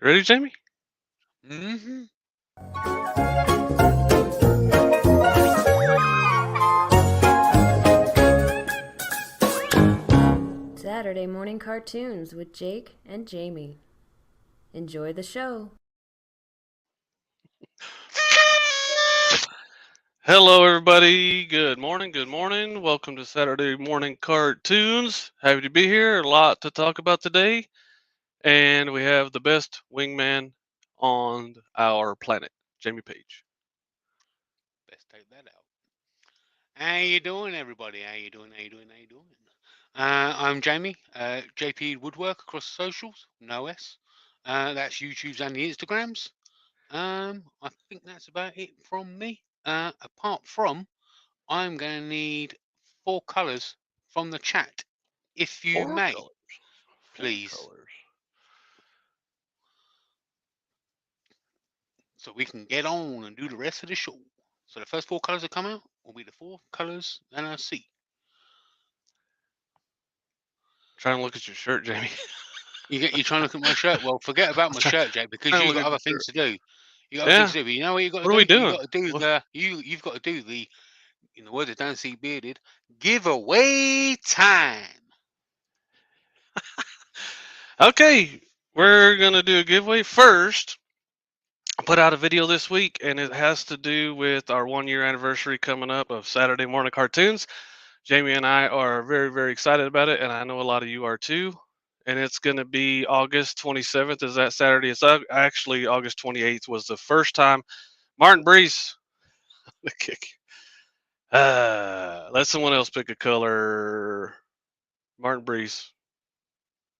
Ready, Jamie? Mm-hmm. Saturday morning cartoons with Jake and Jamie. Enjoy the show. Hello, everybody. Good morning. Good morning. Welcome to Saturday morning cartoons. Happy to be here. A lot to talk about today, and we have the best wingman on our planet, Jamie Page. Let's take that out. How you doing, everybody? How you doing? How you doing? How you doing? I'm Jamie. JP Woodwork across the socials. No S. That's YouTube's and the Instagrams. I think that's about it from me. Apart from, I'm going to need 4 colours from the chat, if you Four may, colors. Four please, colors. so we can get on and do the rest of the show. So the first 4 colours that come out will be the 4 colours that I see. Trying to look at your shirt, Jamie. You're trying to look at my shirt. Well, forget about my shirt, Jake, because Trying to you've look got at other your things shirt. to do. You got other things Yeah. to do. But you know what you got to What are we do? You doing? got to do What? you've got to do the, in the words of Dan C. Bearded, giveaway time. Okay, we're gonna do a giveaway first. I put out a video this week, and it has to do with our 1 year anniversary coming up of Saturday morning cartoons. Jamie and I are very, very excited about it, and I know a lot of you are too. And it's going to be August 27th. Is that Saturday? It's actually August 28th was the first time. Martin Brees, the kick. Let someone else pick a color. Martin Brees.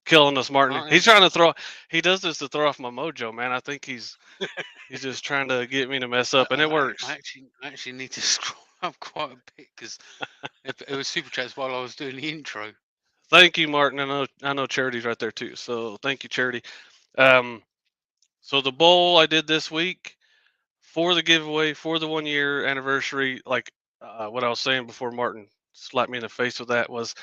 Killing us, Martin. Martin, He's trying to throw. He does this to throw off my mojo, man. I think he's just trying to get me to mess up, and it works. I actually need to scroll up quite a bit because it was super chats while I was doing the intro. Thank you, Martin. I know Charity's right there too. So thank you, Charity. Um, so the bowl I did this week for the giveaway for the 1 year anniversary, like what I was saying before Martin slapped me in the face with that was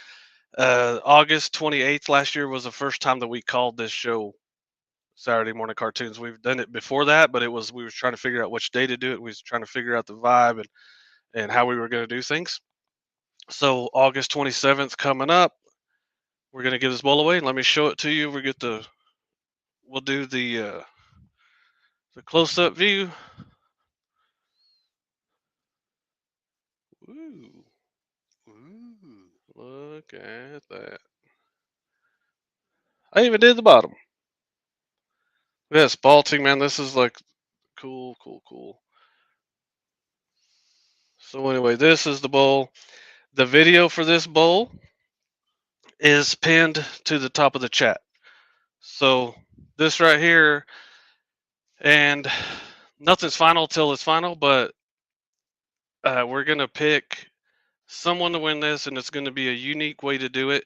August 28th last year was the first time that we called this show Saturday morning cartoons. We've done it before that, but we were trying to figure out which day to do it. We was trying to figure out the vibe and how we were going to do things. So August 27th coming up, we're going to give this bowl away. Let me show it to you. We'll do the close up view. Ooh, Ooh. look at that. I even did the bottom. Yes, Baltic, man. This is like cool, cool, cool. So anyway, this is the bowl. The video for this bowl is pinned to the top of the chat. So this right here, and nothing's final till it's final, but we're gonna pick someone to win this, and it's gonna be a unique way to do it.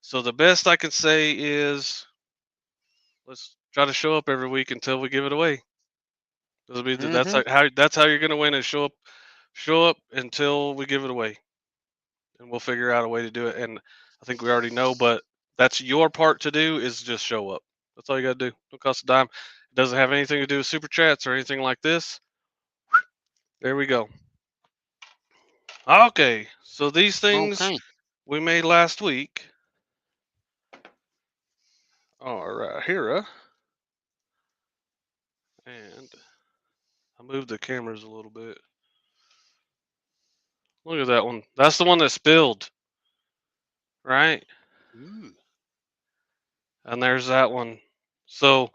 So the best I can say is let's try to show up every week until we give it away. That's Mm-hmm. how you're gonna win is show up until we give it away, and we'll figure out a way to do it. And I think we already know, but that's your part to do is just show up. That's all you gotta do. Don't cost a dime. It doesn't have anything to do with super chats or anything like this. There we go. Okay, so these things Okay. we made last week. All right, here, and I moved the cameras a little bit. Look at that one. That's the one that spilled, right? Ooh. And there's that one. So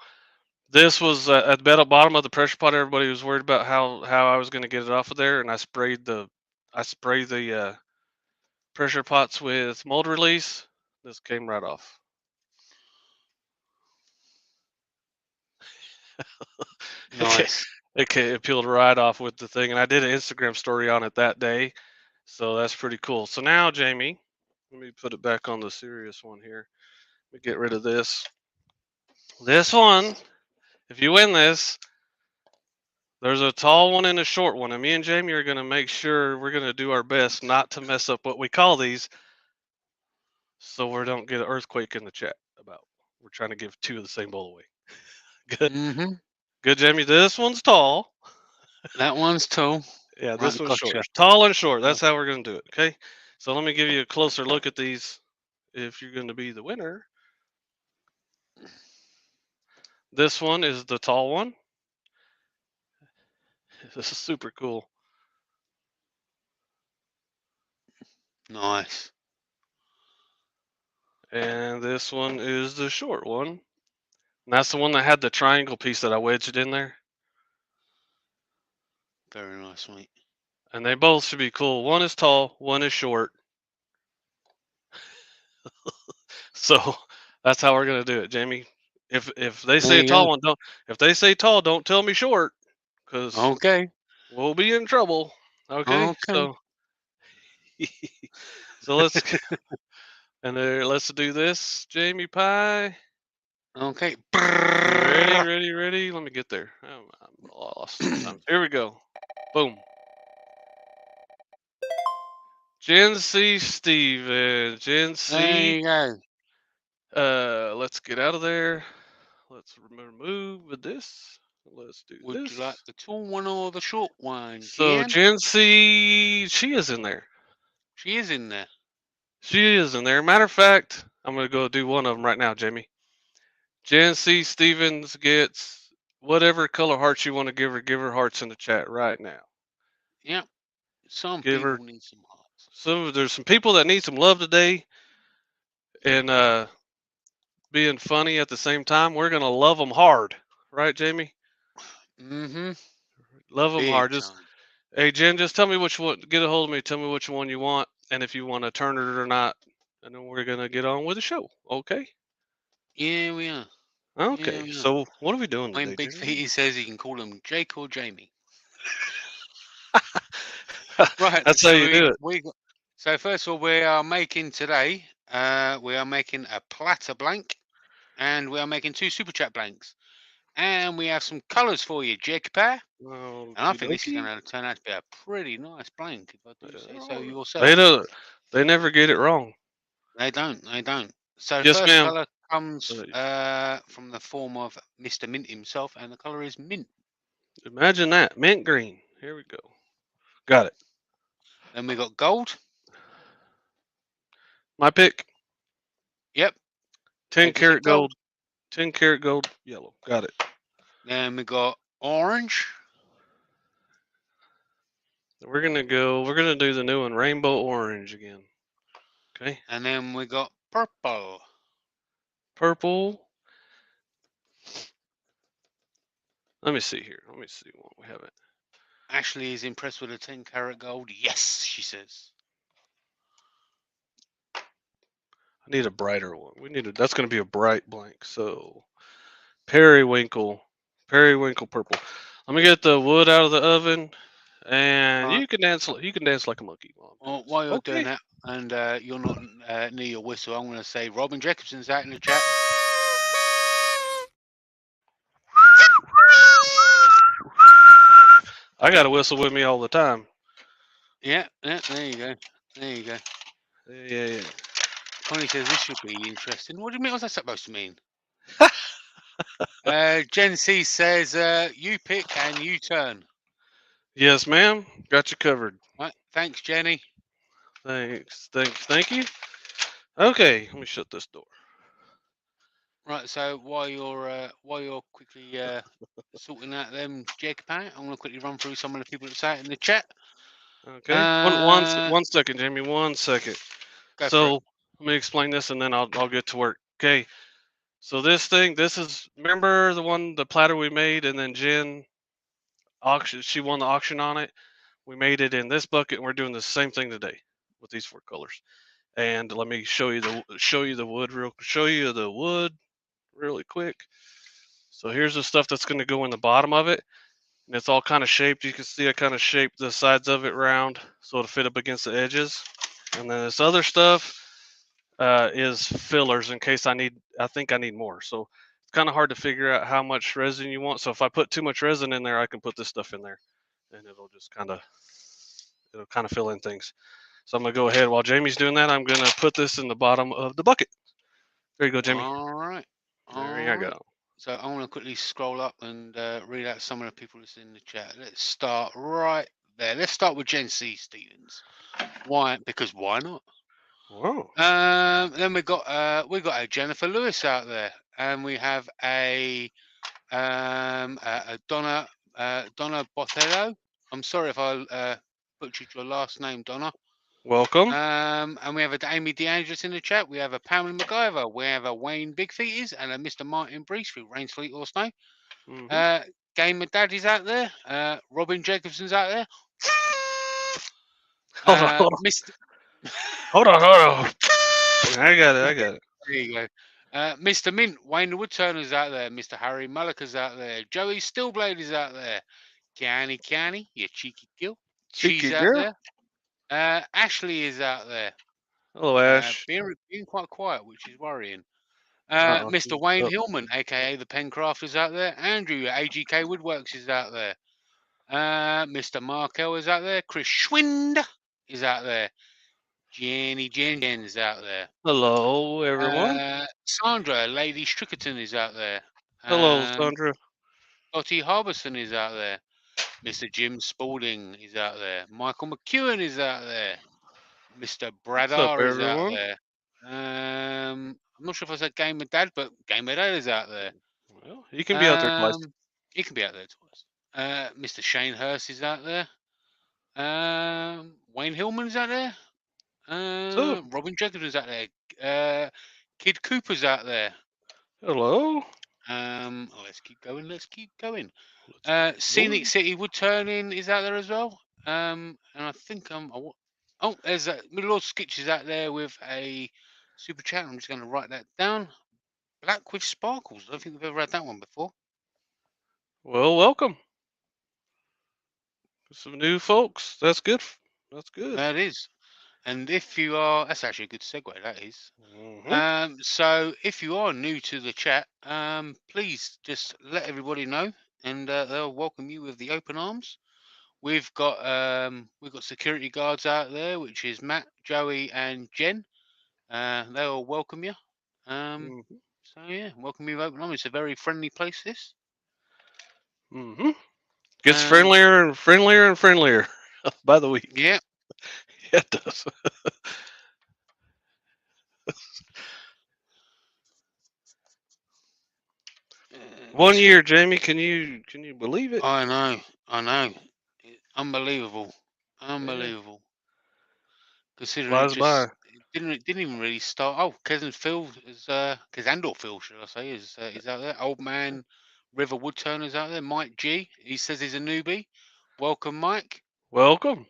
this was at the bottom of the pressure pot. Everybody was worried about how I was going to get it off of there, and I sprayed the pressure pots with mold release. This came right off. Nice. It peeled right off with the thing, and I did an Instagram story on it that day, so that's pretty cool. So now, Jamie, let me put it back on the serious one here. Let me get rid of this. This one, if you win this, there's a tall one and a short one, and me and Jamie are going to make sure we're going to do our best not to mess up what we call these, so we don't get an earthquake in the chat about. We're trying to give two of the same bowl away. Good. Mm-hmm. Good, Jamie. This one's tall. That one's tall. Yeah, Right, this one's short. gotcha. Tall and short. That's how we're going to do it. Okay. So let me give you a closer look at these if you're going to be the winner. This one is the tall one. This is super cool. Nice. And this one is the short one. And that's the one that had the triangle piece that I wedged in there. Very nice, mate. And they both should be cool. One is tall, one is short. So that's how we're gonna do it, Jamie. If they say There a you tall go. one, don't. If they say tall, don't tell me short, because Okay. we'll be in trouble. Okay, Okay. so let's let's do this, Jamie Pie. Okay. Ready. Let me get there. I'm lost sometimes. Here we go. Boom. Gen C Steven. Gen There C. you go. Let's get out of there. Let's remove this. Let's do Would you like this. the tall one or the short one, So Jen? Gen C, she is in there. She is in there. She is in there. Matter of fact, I'm gonna go do one of them right now, Jamie. Gen C Stevens gets whatever color hearts you want to give her. Give her hearts in the chat right now. Yep. Some Give her people need some hearts. there's some people that need some love today, and being funny at the same time. We're gonna love them hard, right, Jamie? Mm-hmm. Love them Big hard. Just time. hey, Jen, just tell me which one. Get a hold of me. Tell me which one you want, and if you want to turn it or not, and then we're gonna get on with the show. Okay. Yeah, we are. Yeah, Okay. we are. So what are we doing When today, Big Jamie? Feety says he can call him Jake or Jamie. Right. That's how you do it. So first of all, we are making today. We are making a platter blank, and we are making 2 super chat blanks, and we have some colours for you, Jake Pair. And I think this is going to turn out to be a pretty nice blank, if I do say so yourself. They don't. They never get it wrong. They don't. They don't. So Yes, first ma'am. colour comes from the form of Mr. Mint himself, and the colour is mint. Imagine that, mint green. Here we go. Got it. Then we got gold. My pick. Yep. 10 Like we said, karat gold. 10 karat gold yellow. Got it. Then we got orange. We're gonna go. We're gonna do the new one, rainbow orange again. Okay. And then we got purple. Purple. Let me see here. Let me see what we have it. Ashley is impressed with the 10 karat gold. Yes, she says. I need a brighter one. We need a. That's gonna be a bright blank. So periwinkle purple. Let me get the wood out of the oven, and Right. you can dance. You can dance like a monkey While you're doing Okay. that, and you're not near your whistle, I'm going to say Robin Jacobson's out in the chat. I got a whistle with me all the time. Yeah, there you go. There you go. Yeah. Connie says this should be interesting. What do you mean? What's that supposed to mean? Gen C says you pick and you turn. Yes, ma'am. Got you covered. Right, thanks, Jenny. Thank you. Okay, let me shut this door. Right, so while you're quickly sorting out them Jake pack, I'm gonna quickly run through some of the people that say it in the chat. Okay. One second, Jamie. 1 second. Go for it. So let me explain this, and then I'll get to work. Okay. So this is remember the platter we made, and then Jen auction. She won the auction on it. We made it in this bucket, and we're doing the same thing today with these 4 colors. And let me show you the wood really quick. So here's the stuff that's going to go in the bottom of it, and it's all kind of shaped. You can see I kind of shaped the sides of it round so it'll fit up against the edges. And then this other stuff is fillers in case I think I need more. So it's kind of hard to figure out how much resin you want. So if I put too much resin in there, I can put this stuff in there, and it'll kind of fill in things. So I'm gonna go ahead while Jamie's doing that. I'm gonna put this in the bottom of the bucket. There you go, Jamie. All right. There you go. So I want to quickly scroll up and read out some of the people that's in the chat. Let's start right there. Let's start with Jen C. Stevens. Why? Because why not? Whoa. Then we got a Jennifer Lewis out there, and we have a Donna Botello. I'm sorry if I butchered your last name, Donna. Welcome. And we have a Amy DeAngelis in the chat. We have a Pamela MacGyver. We have a Wayne Bigfeeters and a Mr. Martin Brees through rain, sleet, or snow. Mm-hmm. Gamer Daddy's out there. Robin Jacobson's out there. Hold on, hold on. Mr. Hold on, hold on. I got it. I got it. There you go. Mr. Mint, Wayne the Woodturner's out there. Mr. Harry Mullica's out there. Joey Stillblade is out there. Canny, you cheeky gill. She's Cheeky out girl. there. Ashley is out there. Hello, Ash. Being quite quiet, which is worrying. Uh-oh. Mr. Wayne Hillman, aka the Pencraft, is out there. Andrew, AGK Woodworks, is out there. Mr. Markel is out there. Chris Schwind is out there. Jenny Jen is out there. Hello, everyone. Sandra, Lady Strickerton, is out there. Hello, Sandra. Dottie Harbison is out there. Mr. Jim Spalding is out there. Michael McEwen is out there. Mr. Brad What's up, R is out everyone? there. I'm not sure if I said Gamer Dad, but Gamer Dad is out there. Well, you can be out there twice. He can be out there twice. Mr. Shane Hurst is out there. Wayne Hillman's out there. So, Robin Jacobson's out there. Kid Cooper's out there. hello. Let's keep going. Let's keep Scenic going. City Wood Turning is out there as well. And I think there's Middle Lord Skitch is out there with a super chat. I'm just going to write that down. Black with Sparkles. I don't think we've ever had that one before. Well, welcome. Some new folks. That's good. That's good. That is. And if you are, that's actually a good segue. That is. Mm-hmm. So if you are new to the chat, please just let everybody know, and they'll welcome you with the open arms. We've got security guards out there, which is Matt, Joey, and Jen. They'll welcome you. Mm-hmm. So yeah, welcome you with open arms. It's a very friendly place. This. Mm-hmm. Gets friendlier and friendlier and friendlier by the week. Yeah. It does. One year, Jamie. Can you believe it? I know. Unbelievable. Yeah. Considering Flies by. it didn't even really start. Oh, Cousin Phil is Andor Phil, should I say, is out there. Old man River Woodturner's out there. Mike G. He says he's a newbie. Welcome, Mike. Welcome.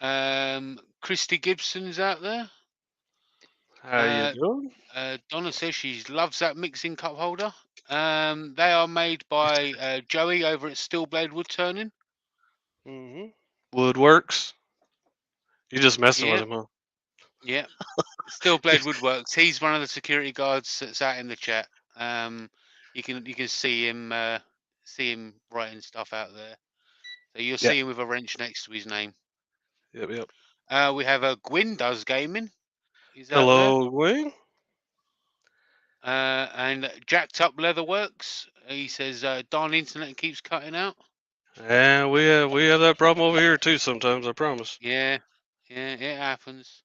Christy Gibson's out there. How you doing? Donna says she loves that mixing cup holder. They are made by Joey over at Stillblade Woodturning. Mm-hmm. Woodworks. You're just messing with him, huh? Yeah. Stillblade Woodworks. He's one of the security guards that's out in the chat. You can see him writing stuff out there. So you'll see him with a wrench next to his name. Yep. We have a Gwyn does gaming. He's out Hello, Wayne. there. And Jacked Up Leatherworks. He says, darn internet keeps cutting out. Yeah, we have that problem over here too sometimes, I promise. Yeah, it happens.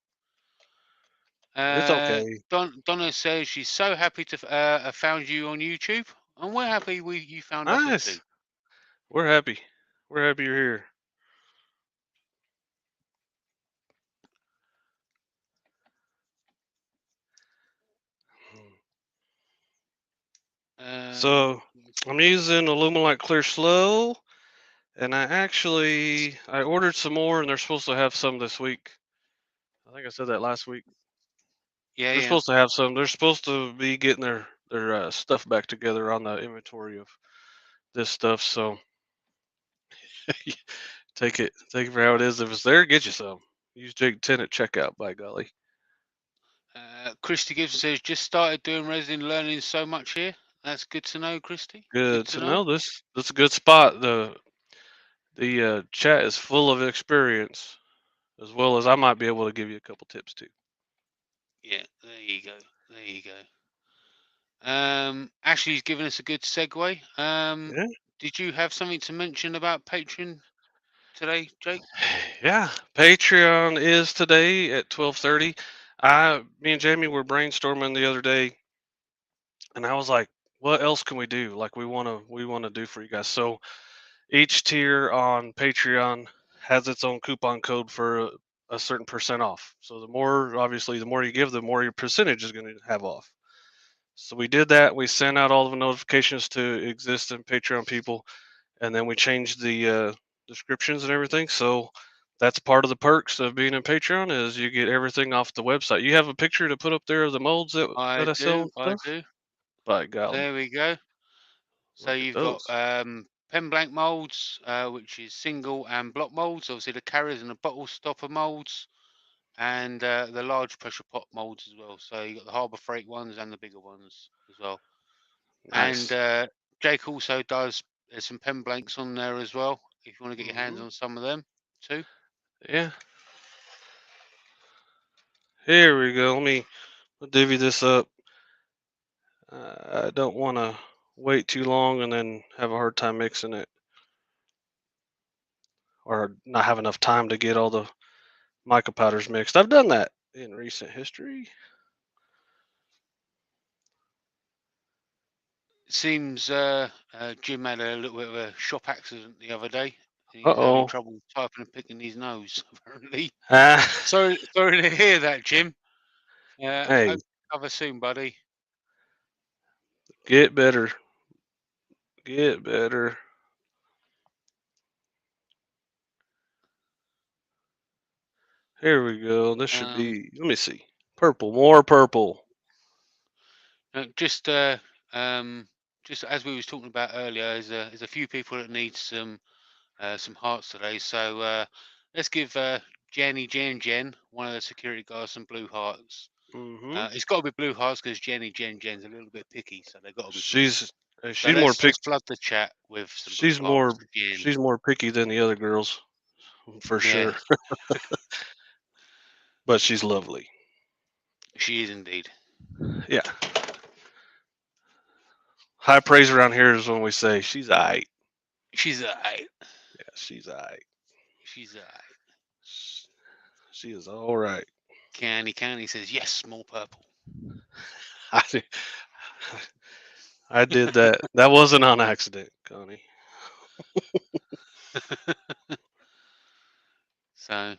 It's okay. Donna says she's so happy to have found you on YouTube, and we're happy you found us too. We're happy. We're happy you're here. So I'm using Alumilite Clear Slow, and I ordered some more, and they're supposed to have some this week. I think I said that last week. Yeah, they're supposed to have some. They're supposed to be getting their stuff back together on the inventory of this stuff. So take it for how it is. If it's there, get you some. Use Jake 10 at checkout. By golly. Christy Gibson says just started doing resin, learning so much here. That's good to know, Christy. Good to know. This is a good spot. The chat is full of experience, as well as I might be able to give you a couple tips too. Yeah, there you go. Ashley's given us a good segue. Yeah. Did you have something to mention about Patreon today, Jake? Yeah. Patreon is today at 12:30. Me and Jamie were brainstorming the other day, and I was like, "What else can we do? Like we wanna do for you guys." So each tier on Patreon has its own coupon code for a certain percent off. So obviously, the more you give, the more your percentage is going to have off. So we did that. We sent out all of the notifications to existing Patreon people, and then we changed the descriptions and everything. So that's part of the perks of being in Patreon is you get everything off the website. You have a picture to put up there of the molds that I I sell do. and I stuff. do. By golly, There we go. So look at you've got those. pen blank molds, which is single and block molds. Obviously, the carriers and the bottle stopper molds, and the large pressure pot molds as well. So you got the Harbour Freight ones and the bigger ones as well. And Nice. Jake also does. There's some pen blanks on there as well. If you want to get your hands Hmm. on some of them too. Yeah. Here we go. Let me divvy this up. I don't want to wait too long and then have a hard time mixing it or not have enough time to get all the mica powders mixed. I've done that in recent history. It seems Jim had a little bit of a shop accident the other day. And Uh he's having oh. trouble typing and picking his nose, apparently. Ah, Sorry to hear that, Jim. hey, Hope you recover soon, buddy. get better. Get better. Here we go. This should Um, be, let me see. Purple, more purple. just just as we was talking about earlier, there's a few people that need some hearts today. So let's give Jen, one of the security guards, some blue hearts. Hmm. It's got to be blue hearts because Jen's a little bit picky, so they've got to be blue. She's, So she's more let's picky. flood the chat with some blue She's hearts more, for Jen. she's more picky than the other girls, for Yeah, sure. But she's lovely. she is indeed. Yeah. High praise around here is when we say she's aight. She's alright. Yeah, she's aight. She's alright. She is all right. Candy says yes, small purple. I, I did that. That wasn't on accident, Connie. So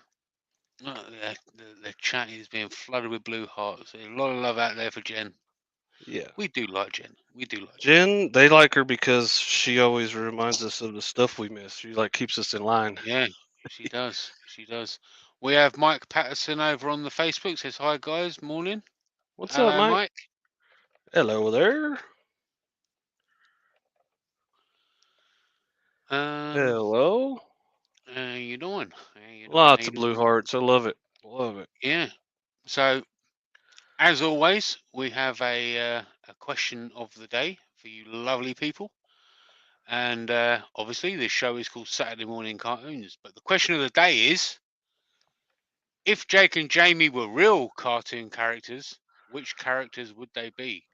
the chat is being flooded with blue hearts. There's a lot of love out there for Jen. Yeah. We do like Jen. We do like Jen, they like her because she always reminds us of the stuff we miss. She like keeps us in line. Yeah, she does. She does. We have Mike Patterson over on the Facebook. Says hi guys, morning. What's up, Hello, Mike? Mike. Hello there. Hello. How you doing? How you doing? How Lots you of blue doing? hearts. I love it. Love it. Yeah. So as always, we have a question of the day for you lovely people. And obviously, this show is called Saturday Morning Cartoons. But the question of the day is, if Jake and Jamie were real cartoon characters, which characters would they be?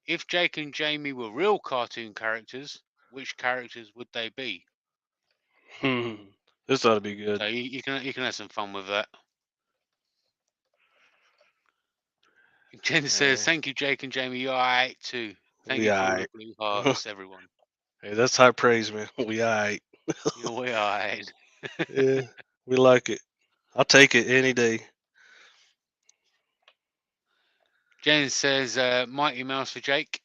If Jake and Jamie were real cartoon characters, which characters would they be? This ought to be So good. you can have some fun with that. Jen says, Hey, "Thank you, Jake and Jamie. You're alright too. Thank we you for all the aight. blue hearts, everyone. Hey, that's high praise, man. We aight. You're way alright." Yeah, we like it. I'll take it any day. Jen says, "Mighty Mouse for Jake."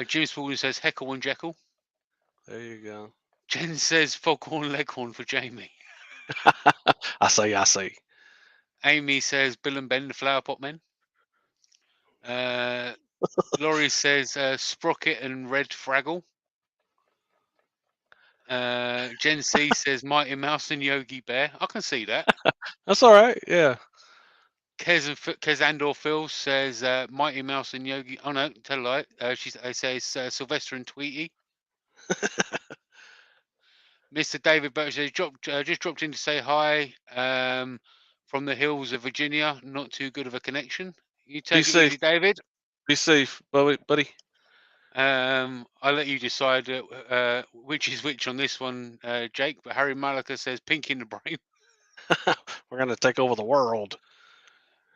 Jim Spalding says, "Heckle and Jekyll." There you go. Jen says, "Foghorn Leghorn for Jamie." I say. Amy says, "Bill and Ben, the Flower Pot Men." Laurie says, "Sprocket and Red Fraggle." Jen C says, "Mighty Mouse and Yogi Bear." I can see that. That's all right. Yeah. Kez Andor Phil says, "Mighty Mouse and Yogi." Oh no, tell a lie. She says Sylvester and Tweety. Mr. David Birch says, just dropped in to say hi from the hills of Virginia. Not too good of a connection. You Do you take it say easy, David. Be safe, buddy. I'll let you decide which is which on this one, Jake. But Harry Malika says pink in the brain. We're gonna take over the world.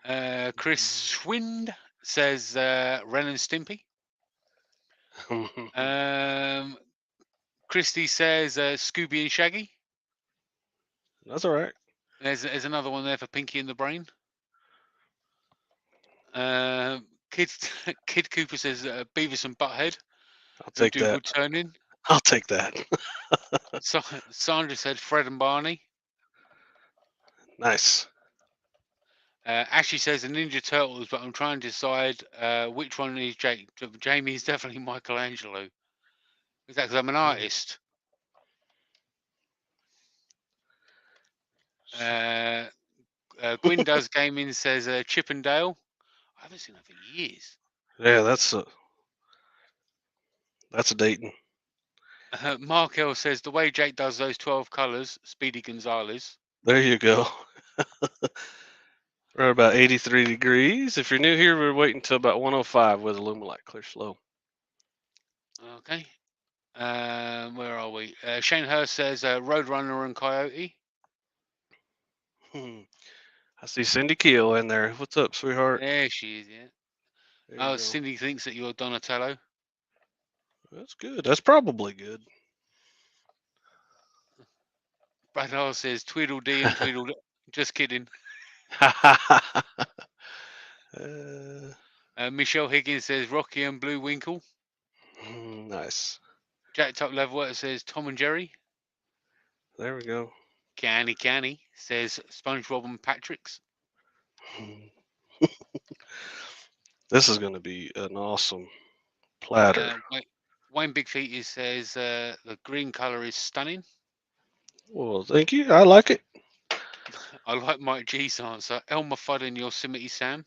Chris Schwind says Ren and Stimpy. Christy says Scooby and Shaggy. That's all right. There's another one there for Pinky in the brain. Kid Kid Cooper says Beavis and Butthead. I'll Who take do that. good turning. I'll take that. Sandra said Fred and Barney. Nice. Ashley says the Ninja Turtles, but I'm trying to decide which one is Jake. Jamie is definitely Michelangelo. Is that because I'm an artist? Gwyn Does Gaming says Chip and Dale. I haven't seen that for years. Yeah, that's a Dayton. Mark L says the way Jake does those 12 colors, Speedy Gonzalez. There you go. We're at about 83 degrees. If you're new here, we're waiting until about 105 with Alumilite. Clear slow. Okay. Where are we? Shane Hurst says Roadrunner and Coyote. I see Cindy Keel in there. What's up, sweetheart? There she is, yeah. Oh, Cindy thinks that you're Donatello. That's good. That's probably good. Brad Hall says Tweedledee and Tweedledee. Just kidding. Michelle Higgins says Rocky and Blue Winkle. Nice. Jack Top Level says Tom and Jerry. There we go. Canny says SpongeBob and Patrick's. This is going to be an awesome platter. Wayne Big Feet says the green color is stunning. Well, thank you. I like it. I like Mike G's answer. Elmer Fudd and Yosemite Sam.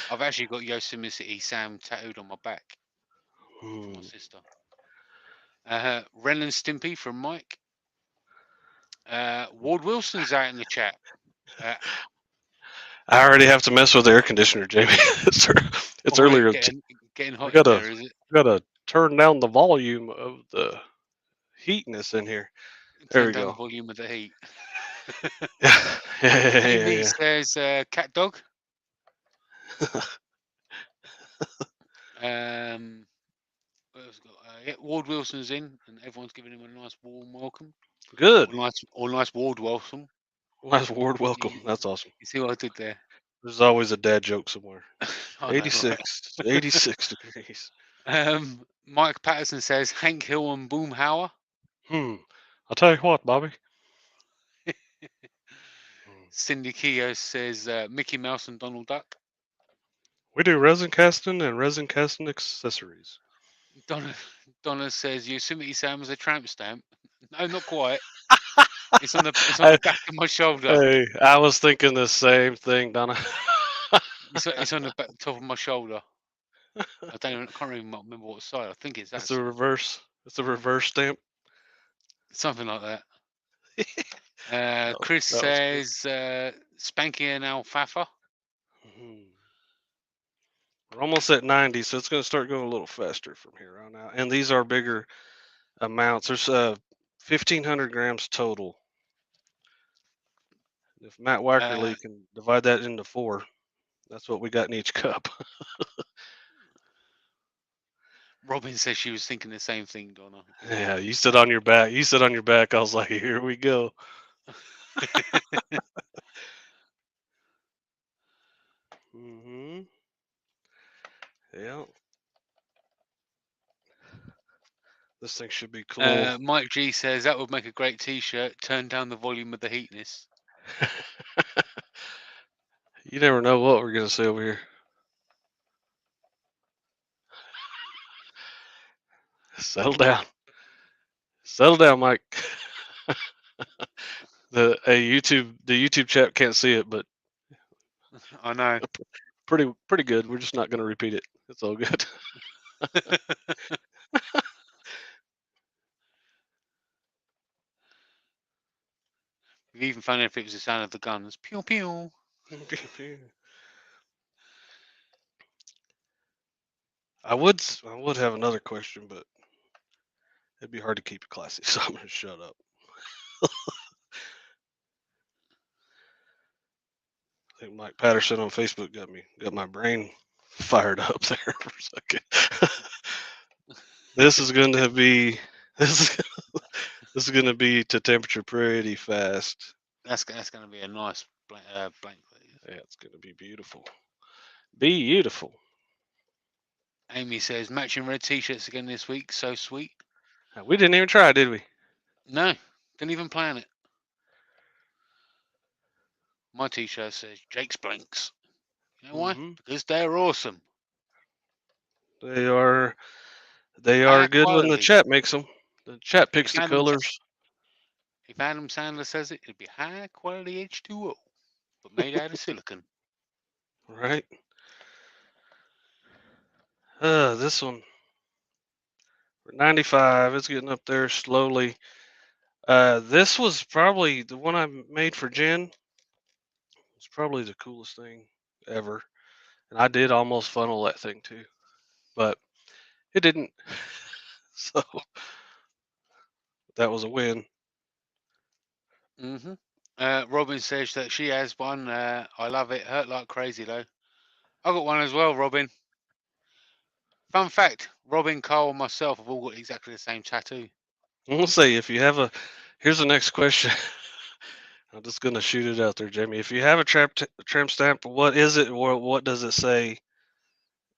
I've actually got Yosemite Sam tattooed on my back. My sister. Ren and Stimpy from Mike. Ward Wilson's out in the chat. I already have to mess with the air conditioner, Jamie. it's earlier. Getting hot in there, is it? Gotta turn down the volume of the heatness in here. There we Turn down go. the volume of the heat. yeah. Says cat dog. Ward Wilson's in, and everyone's giving him a nice warm welcome. Good. Or nice Ward welcome. Nice Ward welcome. That's awesome. You see what I did there? There's always a dad joke somewhere. 86 know, right? 86 degrees. Mike Patterson says Hank Hill and Boomhauer. I'll tell you what, Bobby. Cindy Keogh says Mickey Mouse and Donald Duck. We do resin casting and resin casting accessories. Donna says Yosemite Sam is a tramp stamp. No, not quite. It's on the back of my shoulder. Hey, I was thinking the same thing, Donna. It's on the top of my shoulder. I can't remember what side. I think it's that. It's a reverse. It's a reverse stamp. Something like that. Chris says Spanky and Alfalfa. We're almost at 90, so it's going to start going a little faster from here on out. And these are bigger amounts. There's 1,500 grams total. If Matt Wackerly can divide that into 4, that's what we got in each cup. Robin says she was thinking the same thing, Donna. Yeah, you sit on your back. You sit on your back. I was like, here we go. Yeah. This thing should be cool. Mike G says that would make a great T-shirt. Turn down the volume of the heatness. You never know what we're gonna say over here. Settle down. Settle down, Mike. The YouTube chat can't see it, but I know. Pretty good. We're just not gonna repeat it. It's all good. It'd be even funnier if it was the sound of the guns. Pew pew. I would have another question, but it'd be hard to keep it classy, so I'm gonna shut up. I think Mike Patterson on Facebook got my brain fired up there for a second. This is going to be this is, this is going to be to temperature pretty fast. That's going to be a nice blank. Yeah, it's going to be beautiful. Beautiful. Amy says matching red t-shirts again this week. So sweet. We didn't even try, did we? No, didn't even plan it. My t-shirt says Jake's Blanks. You know why? Because they're awesome. They are High good when the quality. chat makes them. The chat picks the colors. If Adam Sandler says it, it'd be high quality H2O, but made out of silicon. Right. This one. We're 95. It's getting up there slowly. This was probably the one I made for Jen. It's probably the coolest thing ever. And I did almost funnel that thing too, but it didn't. So that was a win. Robin says that she has one. I love it. Hurt like crazy though. I got one as well, Robin. Fun fact: Robin, Carl, and myself have all got exactly the same tattoo. We'll say if you have a. Here's the next question. I'm just gonna shoot it out there, Jamie. If you have a tramp stamp, what is it? Or what does it say?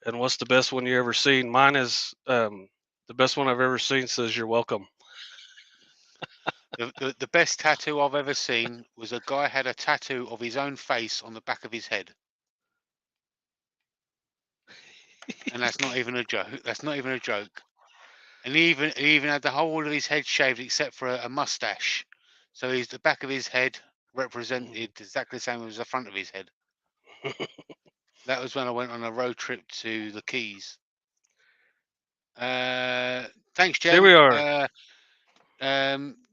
And what's the best one you ever seen? Mine is the best one I've ever seen. Says you're welcome. The best tattoo I've ever seen was a guy had a tattoo of his own face on the back of his head. And that's not even a joke. That's not even a joke. And he even had the whole of his head shaved except for a mustache. So the back of his head represented exactly the same as the front of his head. That was when I went on a road trip to the Keys. Thanks, Jen. Here we are.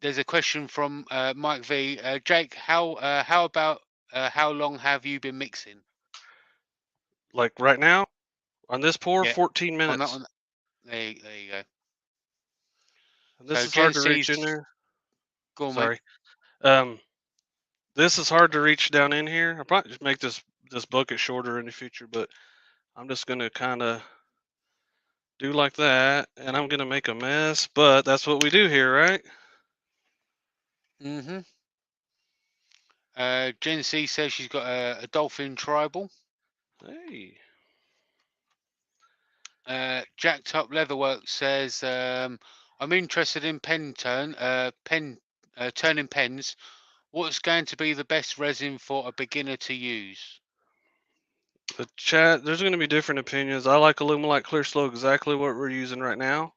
There's a question from Mike V. Jake, how about how long have you been mixing? Like right now, on this pour, Yeah, 14 minutes. There you go. And this So is hard to Jen reach in there. Go on, Sorry. mate. This is hard to reach down in here. I'll probably just make this bucket shorter in the future, but I'm just gonna kind of do like that, and I'm gonna make a mess. But that's what we do here, right? Jen C says she's got a dolphin tribal. Hey. Jacked Up Leatherwork says I'm interested in turning pens. What's going to be the best resin for a beginner to use? The chat, there's going to be different opinions. I like Alumilite Clear Slow, exactly what we're using right now.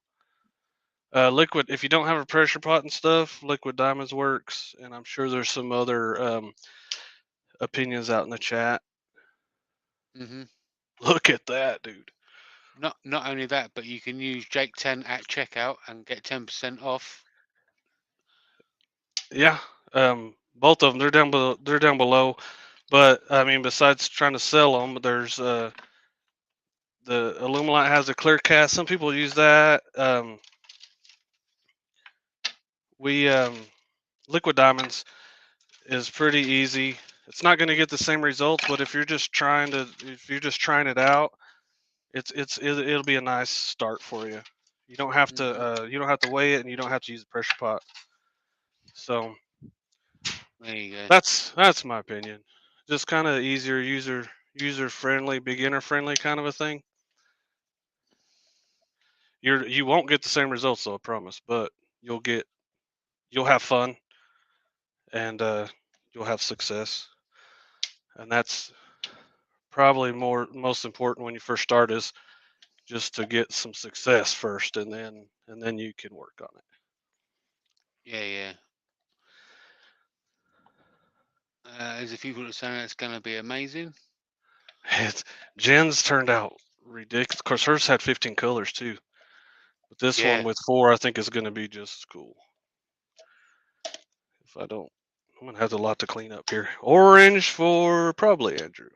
Liquid, if you don't have a pressure pot and stuff, Liquid Diamonds works, and I'm sure there's some other opinions out in the chat. Look at that, dude. Not only that, but you can use Jake 10 at checkout and get 10% off. Yeah, both of them. They're down below. But I mean, besides trying to sell them, there's the Alumilite has a clear cast. Some people use that. Liquid Diamonds is pretty easy. It's not going to get the same results, but if you're just trying it out, it'll be a nice start for you. You don't have to weigh it, and you don't have to use a pressure pot. So there you go. That's my opinion. Just kind of easier, user friendly, beginner friendly kind of a thing. You won't get the same results though, I promise, but you'll have fun, and you'll have success, and that's probably most important when you first start, is just to get some success first, and then you can work on it. Yeah. There's a few people saying it's going to be amazing. Jen's turned out ridiculous. Of course, hers had 15 colors too, but this one with 4, I think, is going to be just as cool. If I don't, I'm going to have a lot to clean up here. Orange for probably Andrew.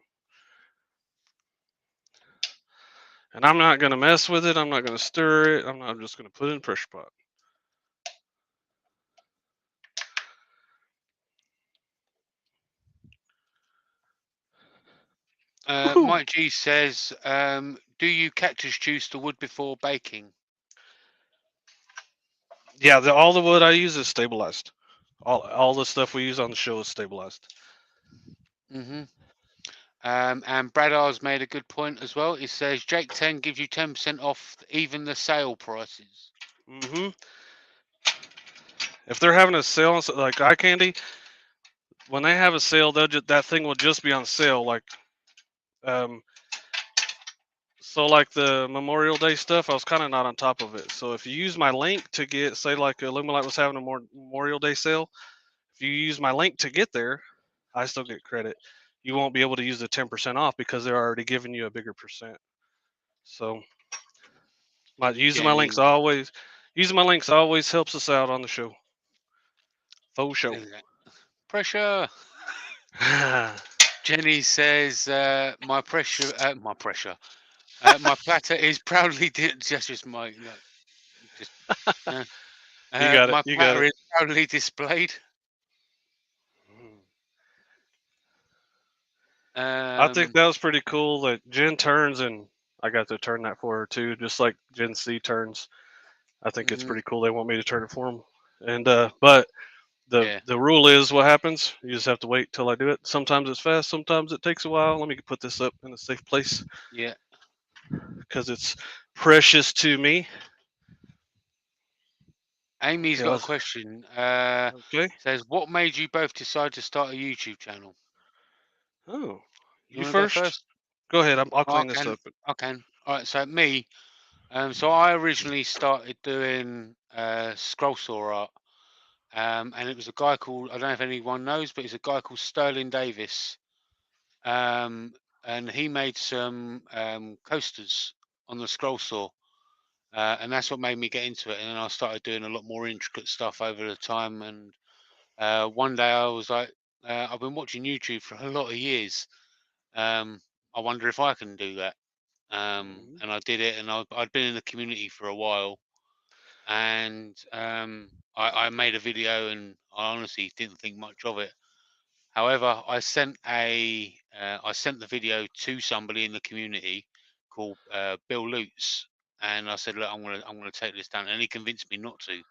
And I'm not going to mess with it. I'm not going to stir it. I'm just going to put it in a pressure pot. Mike G says, do you cactus juice the wood before baking? Yeah, all the wood I use is stabilized. All the stuff we use on the show is stabilized. Mm-hmm. And Bradar's made a good point as well. It says Jake 10 gives you 10% off even the sale prices. Mm-hmm. If they're having a sale on like eye candy, when they have a sale, that thing will just be on sale. Like, so like the Memorial Day stuff, I was kind of not on top of it. So if you use my link to get, say, like Alumilite was having a Memorial Day sale, if you use my link to get there, I still get credit. You won't be able to use the 10% off because they're already giving you a bigger percent. So, using my links always helps us out on the show. Faux show. Pressure. Jenny says, my platter is proudly my platter is proudly displayed. I think that was pretty cool that Jen turns, and I got to turn that for her too, just like Gen C turns. I think it's pretty cool. They want me to turn it for them, and but the rule is what happens. You just have to wait till I do it. Sometimes it's fast, sometimes it takes a while. Let me put this up in a safe place. Yeah, because it's precious to me. Amy's got a question. Okay. Says, what made you both decide to start a YouTube channel? Oh, you first? Go first? Go ahead. I'll clean this up. I can. All right. So me. So I originally started doing scroll saw art, and it was a guy called, I don't know if anyone knows, but it's a guy called Sterling Davis, and he made some coasters on the scroll saw, and that's what made me get into it. And then I started doing a lot more intricate stuff over the time. And one day I was like, I've been watching YouTube for a lot of years. I wonder if I can do that. And I did it, and I'd been in the community for a while, and I made a video, and I honestly didn't think much of it. However, I sent the video to somebody in the community called Bill Lutz, and I said, look, I'm gonna take this down, and he convinced me not to.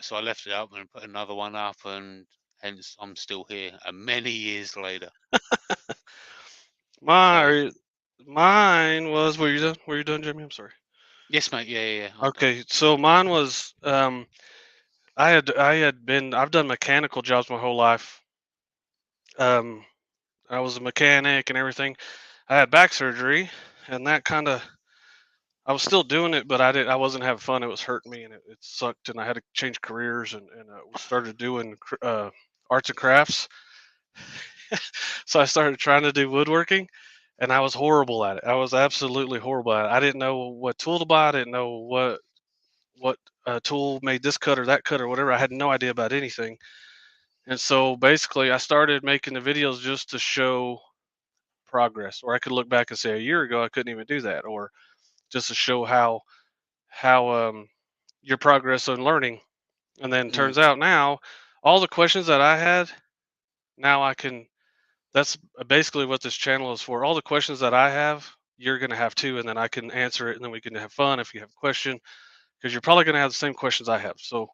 So I left it up and put another one up, and hence I'm still here, many years later. Mine was. Were you done? Were you done, Jimmy? I'm sorry. Yes, mate. Yeah. Okay, so mine was. I've done mechanical jobs my whole life. I was a mechanic and everything. I had back surgery, and that kind of. I was still doing it, but I wasn't having fun. It was hurting me, and it sucked. And I had to change careers, and started doing arts and crafts. So I started trying to do woodworking, and I was horrible at it. I was absolutely horrible at it. I didn't know what tool to buy. I didn't know what tool made this cut or that cut or whatever. I had no idea about anything. And so basically, I started making the videos just to show progress, or I could look back and say a year ago I couldn't even do that, or just to show how your progress on learning. And then turns out now all the questions that I had, now I can. That's basically what this channel is for. All the questions that I have, you're going to have too, and then I can answer it, and then we can have fun if you have a question, because you're probably going to have the same questions I have. So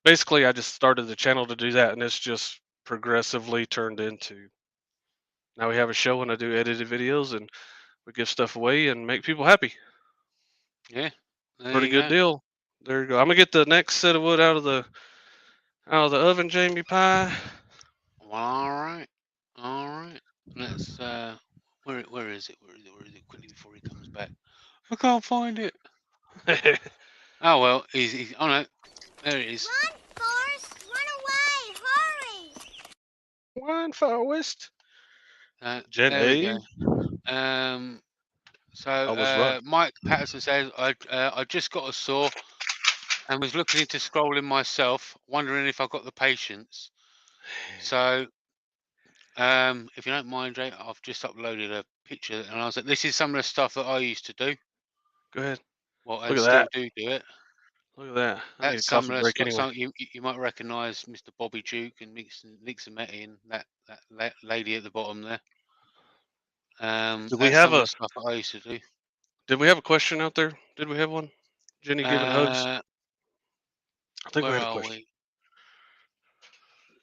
basically, I just started the channel to do that, and it's just progressively turned into. Now we have a show, and I do edited videos, and we give stuff away and make people happy. Yeah, pretty good deal. There you go. I'm gonna get the next set of wood out of the oven, Jamie Pie. All right. Let's where is it? Where is it? Quickly before he comes back. I can't find it. Oh well, he's oh no, there it is. Run, Forrest! Run away! Hurry! Run, Forrest. Jen A. So Mike Patterson says, I just got a saw and was looking into scrolling myself, wondering if I got the patience. So If you don't mind, Jay, I've just uploaded a picture, and I was like, "This is some of the stuff that I used to do. Go ahead. Well, and Look at still that. do it. Look at that. I need a That's some coffee of the break stuff. anyway. You might recognise Mr. Bobby Duke and Nixon Metty and that lady at the bottom there. Did we That's have some of a the stuff that I used to do. Did we have a question out there? Did we have one? Jenny giving hugs. Uh, I think we where had a are question. we?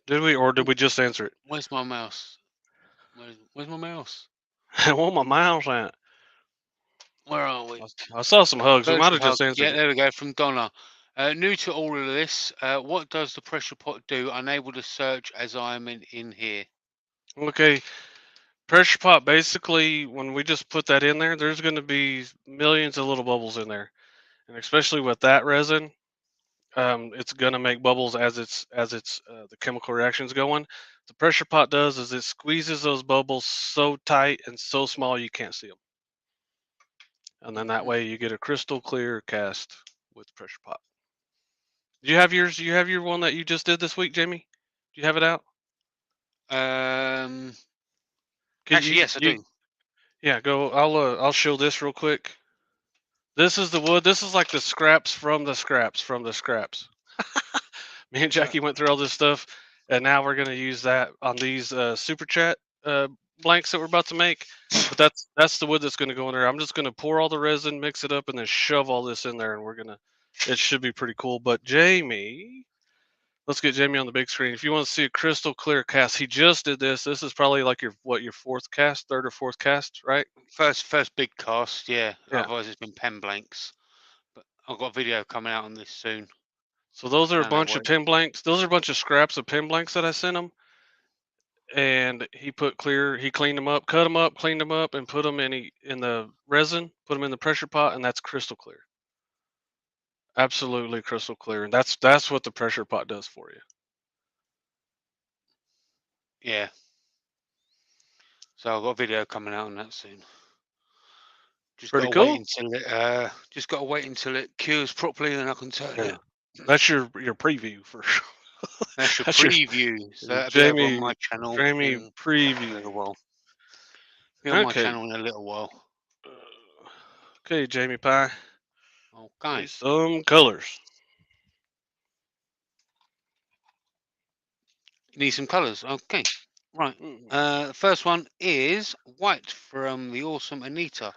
Did we, or did we just answer it? Where's my mouse? Where's my mouse? I want my mouse at. Where are we? I saw some hugs. We might Virtual have just hug. answered Yeah, it. there we go. From Donna. New to all of this, what does the pressure pot do? Unable to search as I'm in here. Okay. Pressure pot, basically, when we just put that in there, there's going to be millions of little bubbles in there. And especially with that resin, it's going to make bubbles as it's the chemical reactions going. The pressure pot does is it squeezes those bubbles so tight and so small you can't see them. And then that way you get a crystal clear cast with pressure pot. Do you have yours? Do you have your one that you just did this week, Jamie? Do you have it out? Actually, yes, I do. Yeah, go. I'll show this real quick. This is the wood. This is like the scraps from the scraps from the scraps. Me and Jackie went through all this stuff, and now we're gonna use that on these super chat blanks that we're about to make. But that's the wood that's gonna go in there. I'm just gonna pour all the resin, mix it up, and then shove all this in there, and we're gonna. It should be pretty cool. But Jamie, let's get Jamie on the big screen. If you want to see a crystal clear cast, he just did this. This is probably like your fourth cast, third or fourth cast, right? First big cast, yeah. Yeah. Otherwise, it's been pen blanks. But I've got a video coming out on this soon. So those are a Down that bunch of way. pen blanks. Those are a bunch of scraps of pen blanks that I sent him. And he cleaned them up, cut them up, cleaned them up, and put them in the resin, put them in the pressure pot, and that's crystal clear. Absolutely crystal clear. And that's what the pressure pot does for you. Yeah. So I've got a video coming out on that soon. Pretty cool. Just got to wait until it cures properly, and I can turn it. That's your preview for sure. That's your preview. So that'll Jamie, be over on my channel. Jamie preview. In a little while. Be on my channel in a little while. Okay, Jamie Pie. Okay. Some colors. You need some colours. Okay. Right. The first one is white from the awesome Anita.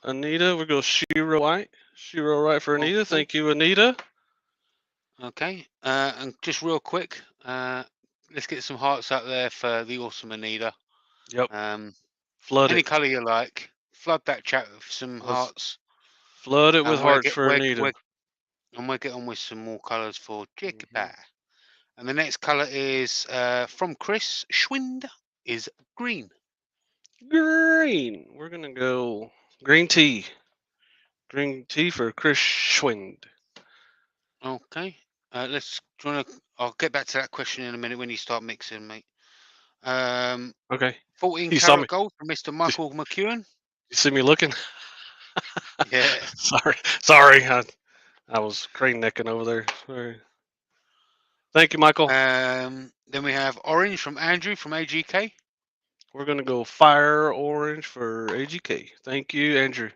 Anita, we go Shiro White. Shiro White for Anita. Okay. Thank you, Anita. Okay. And just real quick, let's get some hearts out there for the awesome Anita. Yep. Flood any it. colour you like. Flood that chat with some hearts. Flood it with hearts for Anita. And we'll get on with some more colours for Jacob. And the next colour is from Chris Schwind is green. Green. We're gonna go green tea. Green tea for Chris Schwind. Okay. I'll get back to that question in a minute when you start mixing, mate. Okay. 14 karat gold from Mr. Michael McEwen. You see me looking? Yeah. Sorry. I was crane necking over there. Sorry. Thank you, Michael. Then we have orange from Andrew from AGK. We're gonna go fire orange for AGK. Thank you, Andrew.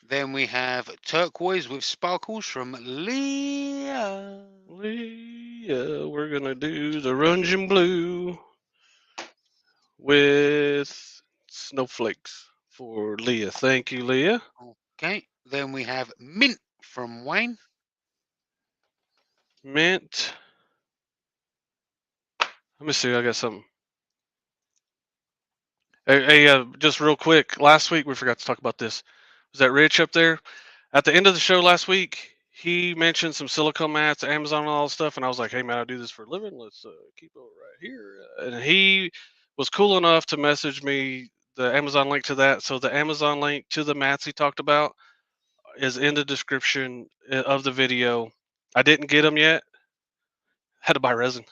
Then we have turquoise with sparkles from Leah. We're gonna do the Rungeon blue with snowflakes for Leah. Thank you, Leah. Okay. Then we have mint from Wayne. Mint. Let me see. I got something. Hey, just real quick. Last week we forgot to talk about this. Was that Rich up there? At the end of the show last week, he mentioned some silicone mats, Amazon, and all that stuff, and I was like, "Hey man, I do this for a living. Let's keep it right here." And he was cool enough to message me the Amazon link to that. So the Amazon link to the mats he talked about is in the description of the video. I didn't get them yet. Had to buy resin.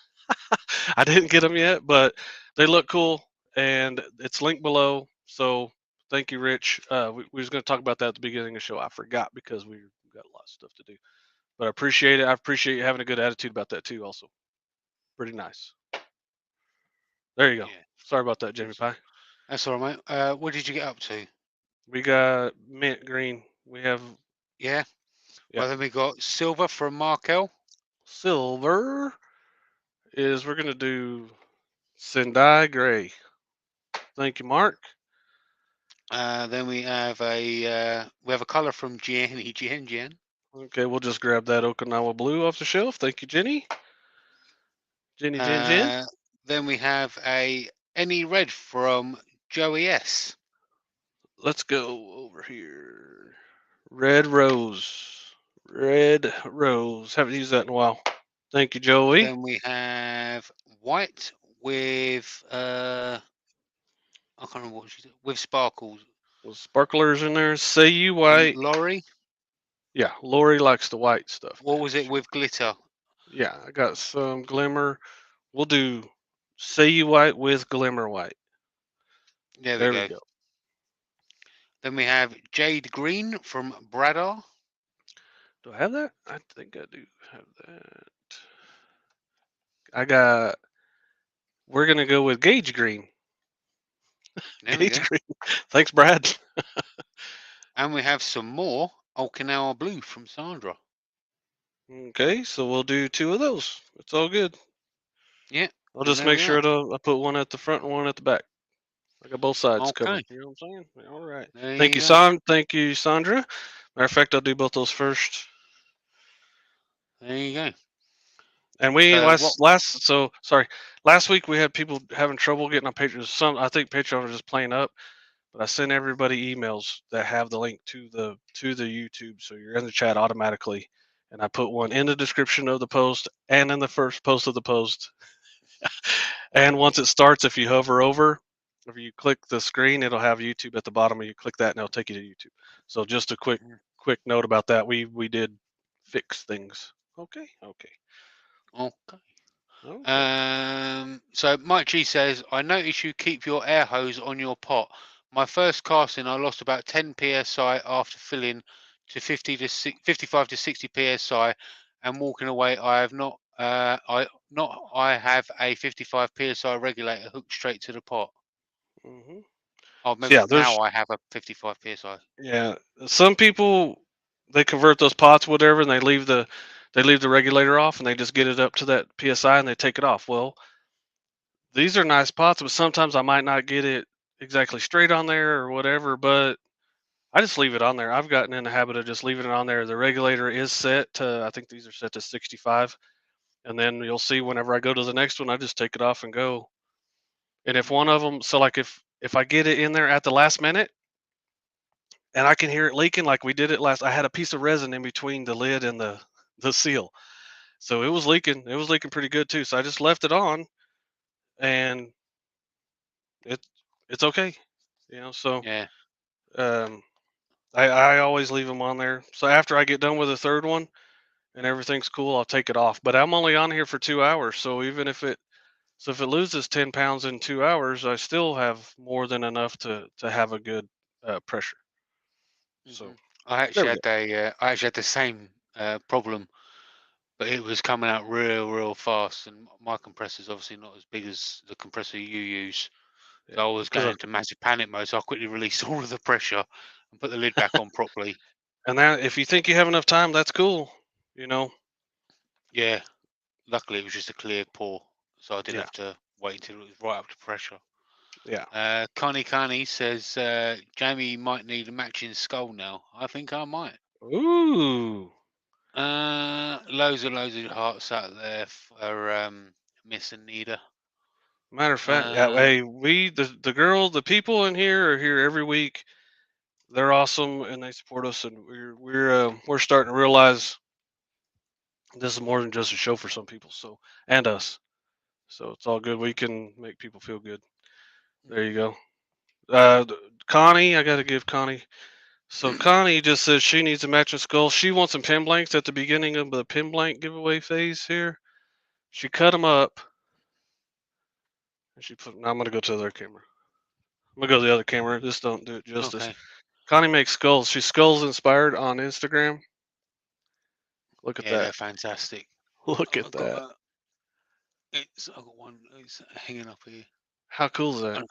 I didn't get them yet, but they look cool, and it's linked below. So thank you, Rich. We was going to talk about that at the beginning of the show. I forgot because we got a lot of stuff to do. But I appreciate it. I appreciate you having a good attitude about that too. Also, pretty nice. There you go. Yeah, Sorry about that, Jimmy Pie. that's all right, mate. What did you get up to? We got mint green. We have Yeah. yep. Well, then we got silver from Markel. Silver is we're gonna do Sendai gray. Thank you, Mark. Then we have a color from Jen. Okay, we'll just grab that Okinawa blue off the shelf. Thank you, Jenny. Jen. Then we have any red from Joey S. Let's go over here. Red rose. Red rose. Haven't used that in a while. Thank you, Joey. Then we have white with I can't remember what she said, with sparkles. With sparklers in there. Say you From white. Laurie. Yeah, Lori likes the white stuff. What Man. was it with glitter? Yeah, I got some glimmer. We'll do Say You White with Glimmer White. There we go. go. Then we have Jade Green from Bradar. Do I have that? I think I do have that. I got. We're gonna go with Gauge Green. There we Gauge go. Green. Thanks, Brad. And we have some more Okinawa Blue from Sandra. Okay, so we'll do 2 of those. It's all good. Yeah. I'll just make sure I put one at the front and one at the back. I got both sides covered. You know what I'm saying? All right. Thank you, Thank you, Sandra. Matter of fact, I'll do both those first. There you go. And we last week we had people having trouble getting on Patreon. I think Patreon was just playing up, but I sent everybody emails that have the link to the YouTube, so you're in the chat automatically. And I put one in the description of the post and in the first post of the post. And once it starts, if you hover over, if you click the screen, it'll have YouTube at the bottom, and you click that, and it'll take you to YouTube. So just a quick note about that. We did fix things. Okay. So Mike G says, I notice you keep your air hose on your pot. My first casting, I lost about 10 psi after filling to 55 to 60 psi, and walking away. I have not. I have a 55 psi regulator hooked straight to the pot. Mm-hmm. Oh, maybe now I have a 55 psi. Yeah, some people they convert those pots, whatever, and they leave the regulator off, and they just get it up to that psi, and they take it off. Well, these are nice pots, but sometimes I might not get it exactly straight on there or whatever, but I just leave it on there. I've gotten in the habit of just leaving it on there. The regulator is set to, I think these are set to 65. And then you'll see whenever I go to the next one, I just take it off and go. And if one of them, so like if I get it in there at the last minute and I can hear it leaking, like we did it last, I had a piece of resin in between the lid and the seal. So it was leaking. It was leaking pretty good too. So I just left it on and it's okay. So yeah. I always leave them on there. So after I get done with the third one and everything's cool, I'll take it off. But I'm only on here for 2 hours, so even if it loses 10 pounds in 2 hours, I still have more than enough to have a good pressure. So I actually had the same problem, but it was coming out real fast, and my compressor's obviously not as big as the compressor you use. So I was going into massive panic mode, so I quickly released all of the pressure and put the lid back on properly. And that, if you think you have enough time, that's cool. Yeah. Luckily, it was just a clear pour, so I didn't have to wait until it was right up to pressure. Yeah. Connie says, Jamie might need a matching skull now. I think I might. Ooh. Loads of hearts out there for Miss Anita. Matter of fact, hey, the people in here are here every week. They're awesome and they support us, and we're starting to realize this is more than just a show for some people. So and us. So it's all good. We can make people feel good. There you go. Connie, I got to give Connie. So Connie just says she needs a matching skull. She wants some pin blanks at the beginning of the pin blank giveaway phase here. She cut them up. And now I'm going to go to the other camera. I'm going to go to the other camera. This don't do it justice. Okay. Connie makes skulls. She's skulls inspired on Instagram. Look at that. They're fantastic. Look at that. I've got one. It's hanging up here. How cool is that?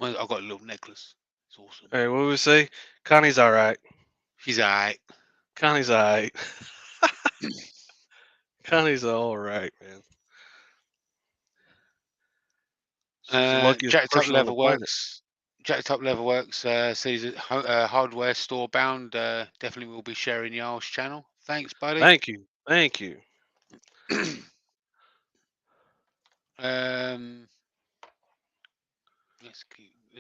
I've got a little necklace. It's awesome. Hey, what do we say? Connie's all right. She's alright. Connie's all right. Connie's all right, man. She's the luckiest Jacked Up person on the planet. Leatherworks. Jacked Up Leatherworks says it hardware store bound. Definitely will be sharing Yarl's channel. Thanks, buddy. Thank you. Thank you. Let's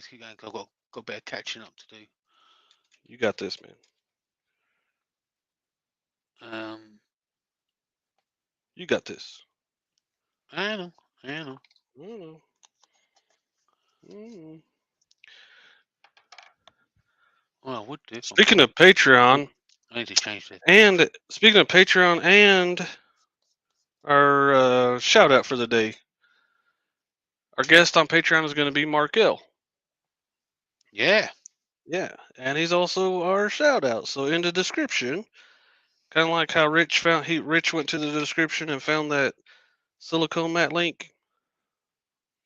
keep going. 'Cause I've got a bit of catching up to do. You got this, man. You got this. I know. I know. Well, I would do. Speaking of Patreon, I need to change this. and speaking of Patreon and our shout out for the day, our guest on Patreon is going to be Mark L. Yeah. Yeah, and he's also our shout out. So in the description, kind of like how Rich went to the description and found that silicone mat link.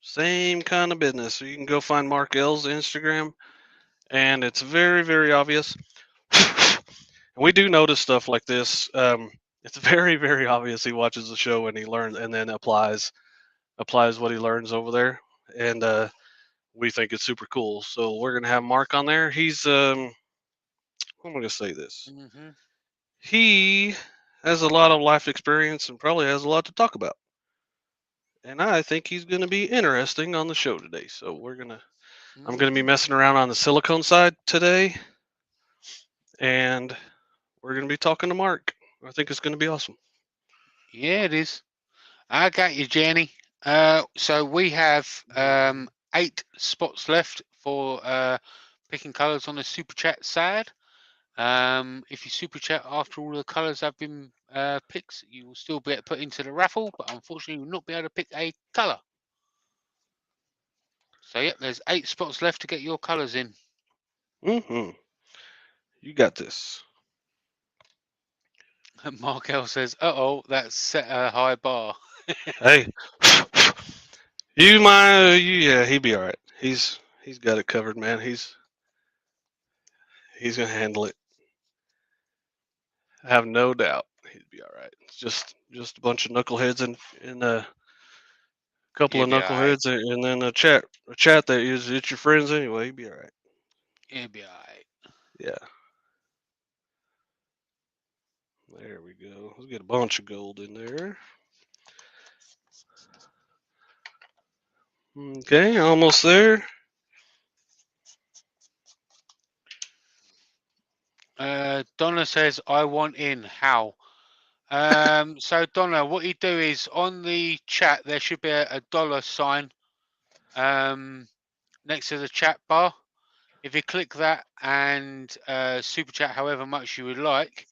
Same kind of business. So you can go find Mark L's Instagram, and it's very, very obvious. And we do notice stuff like this. It's very, very obvious he watches the show and he learns and then applies what he learns over there, and we think it's super cool. So we're gonna have Mark on there. He's I'm gonna say this. Mm-hmm. He has a lot of life experience and probably has a lot to talk about. And I think he's going to be interesting on the show today. So I'm going to be messing around on the silicone side today. And we're going to be talking to Mark. I think it's going to be awesome. Yeah, it is. I got you, Jenny. So we have 8 spots left for picking colours on the super chat side. If you super chat after all the colours have been picked, you will still be able to put into the raffle, but unfortunately you will not be able to pick a colour. So yeah, there's 8 spots left to get your colours in. Mm-hmm. You got this. Mark L says, "Uh-oh, that's set a high bar." Hey, yeah, he'd be all right. He's got it covered, man. He's gonna handle it. I have no doubt he'd be all right. It's just a bunch of knuckleheads and a couple of knuckleheads and then a chat that is it's your friends anyway. He'd be all right. He'd be all right. Yeah. There we go. Let's get a bunch of gold in there. Okay, almost there. Donna says, "I want in." How? So Donna, what you do is on the chat there should be a dollar sign next to the chat bar. If you click that and super chat however much you would like,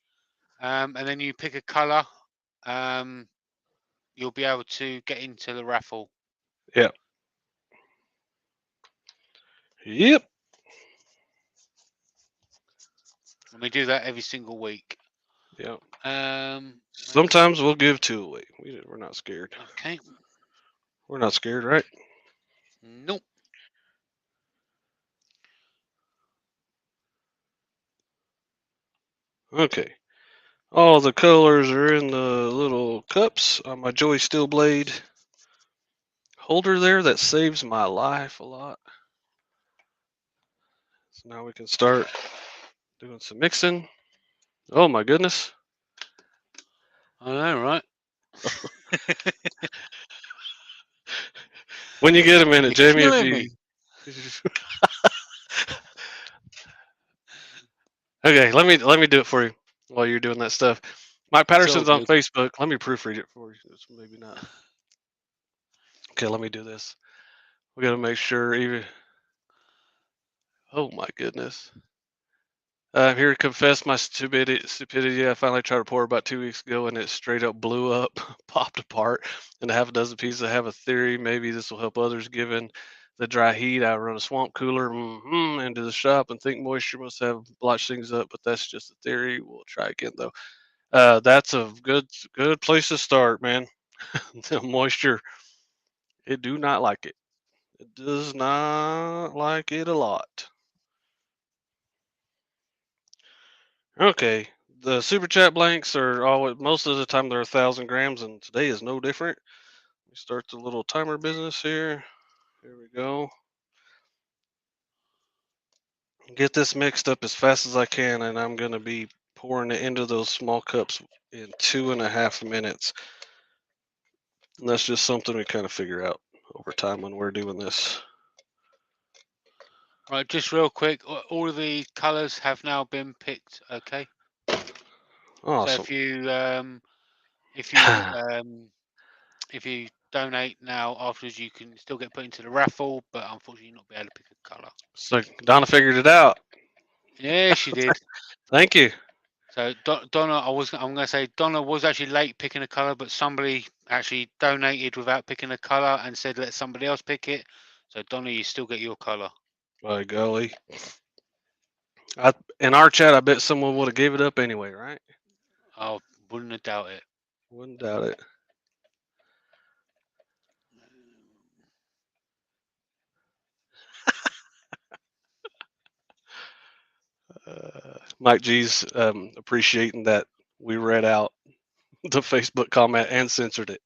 and then you pick a color, you'll be able to get into the raffle. Yep. Yep. And we do that every single week. Yep. Sometimes we'll give 2 away. We're not scared. Okay. We're not scared, right? Nope. Okay. All the colors are in the little cups on my Joy Steel Blade holder there. That saves my life a lot. So now we can start doing some mixing. Oh my goodness. I know, right? When you get a minute, Jamie, Okay, let me do it for you while you're doing that stuff. Mike Patterson's on Facebook. Let me proofread it for you. It's maybe not. Okay, let me do this. We got to make sure even. Oh my goodness. I'm here to confess my stupidity. I finally tried to pour about 2 weeks ago and it straight up blew up, popped apart, and a half a dozen pieces. I have a theory. Maybe this will help others given the dry heat. I run a swamp cooler into the shop and think moisture must have blotched things up, but that's just a theory. We'll try again though. That's a good place to start, man. The moisture It do not like it. It does not like it a lot. Okay, the super chat blanks are always most of the time they're 1,000 grams, and today is no different. Let me start the little timer business here. Here we go. Get this mixed up as fast as I can, and I'm gonna be pouring it into those small cups in 2.5 minutes. And that's just something we kind of figure out over time when we're doing this. Right, just real quick, all of the colours have now been picked. Okay. Awesome. So if you donate now, afterwards you can still get put into the raffle, but unfortunately you're not be able to pick a colour. So Donna figured it out. Yeah, she did. Thank you. So Donna, I'm going to say Donna was actually late picking a colour, but somebody actually donated without picking a colour and said let somebody else pick it. So Donna, you still get your colour. By golly. In our chat, I bet someone would have gave it up anyway, right? I wouldn't have doubt it. Wouldn't doubt it. Mike G's appreciating that we read out the Facebook comment and censored it.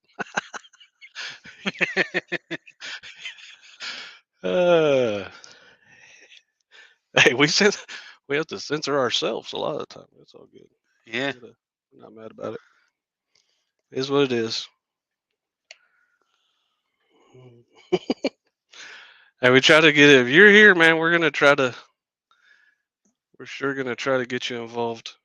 Hey, we have to censor ourselves a lot of the time. It's all good. Yeah. We're not mad about it. It is what it is. Hey, we try to get it. If you're here, man, we're sure gonna try to get you involved.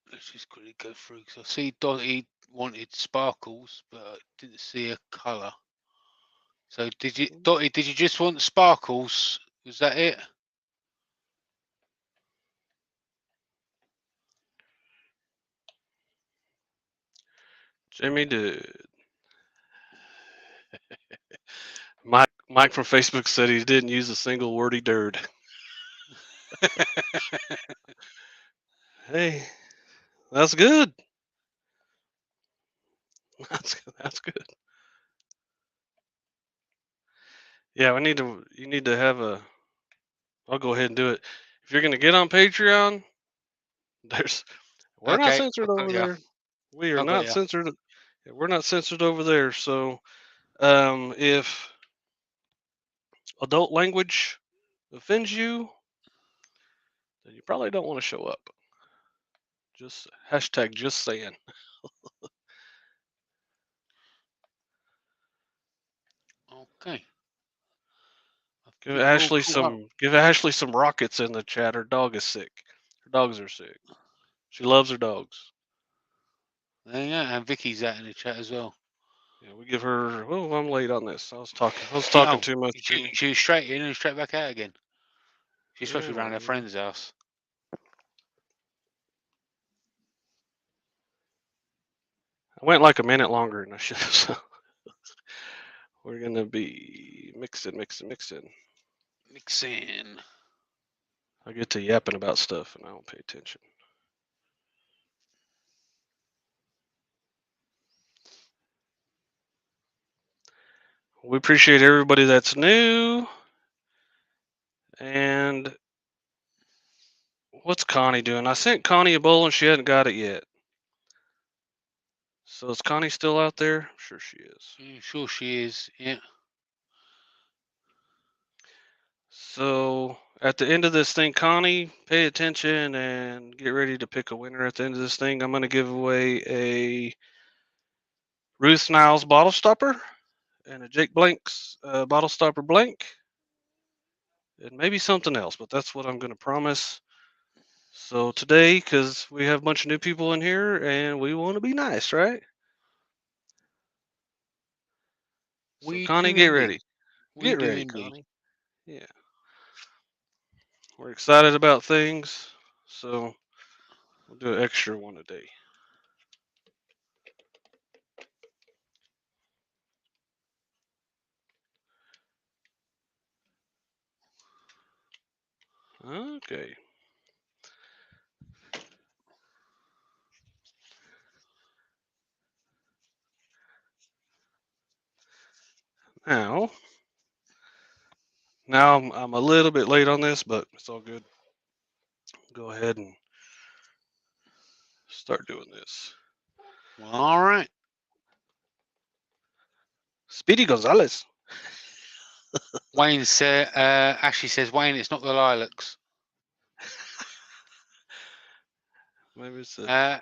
Let's just quickly go through because I see Dottie wanted sparkles, but I didn't see a colour. So Dottie, did you just want sparkles? Was that it? Jimmy did. Mike from Facebook said he didn't use a single word he dared. Hey, that's good. That's good. Yeah, you need to have a. I'll go ahead and do it. If you're gonna get on Patreon, we're not censored over there. We are not censored. We're not censored over there. So, if adult language offends you, then you probably don't want to show up. Just hashtag just saying. Okay. Give Ashley some rockets in the chat. Her dog is sick. Her dogs are sick. She loves her dogs. Yeah, and Vicky's out in the chat as well. Yeah, we give her. Oh, I'm late on this. I was talking too much. She was straight in and straight back out again. She's supposed to be around her well, friend's house. I went like a minute longer than I should have. So we're gonna be mixing. Mixing. I get to yapping about stuff and I don't pay attention. We appreciate everybody that's new. And what's Connie doing? I sent Connie a bowl and she hadn't got it yet. So is Connie still out there? I'm sure she is. Yeah, sure she is. Yeah. So at the end of this thing, Connie, pay attention and get ready to pick a winner at the end of this thing. I'm going to give away a Ruth Niles bottle stopper and a Jake Blank's bottle stopper blank. And maybe something else, but that's what I'm going to promise. So today, because we have a bunch of new people in here and we want to be nice, right? So Connie, get ready. Get ready, Connie. Yeah. We're excited about things, so we'll do an extra one a day. Okay. Now, I'm a little bit late on this, but it's all good. Go ahead and start doing this. All right. Speedy Gonzalez. Wayne said, Ashley says, Wayne, it's not the lilacs. Maybe it's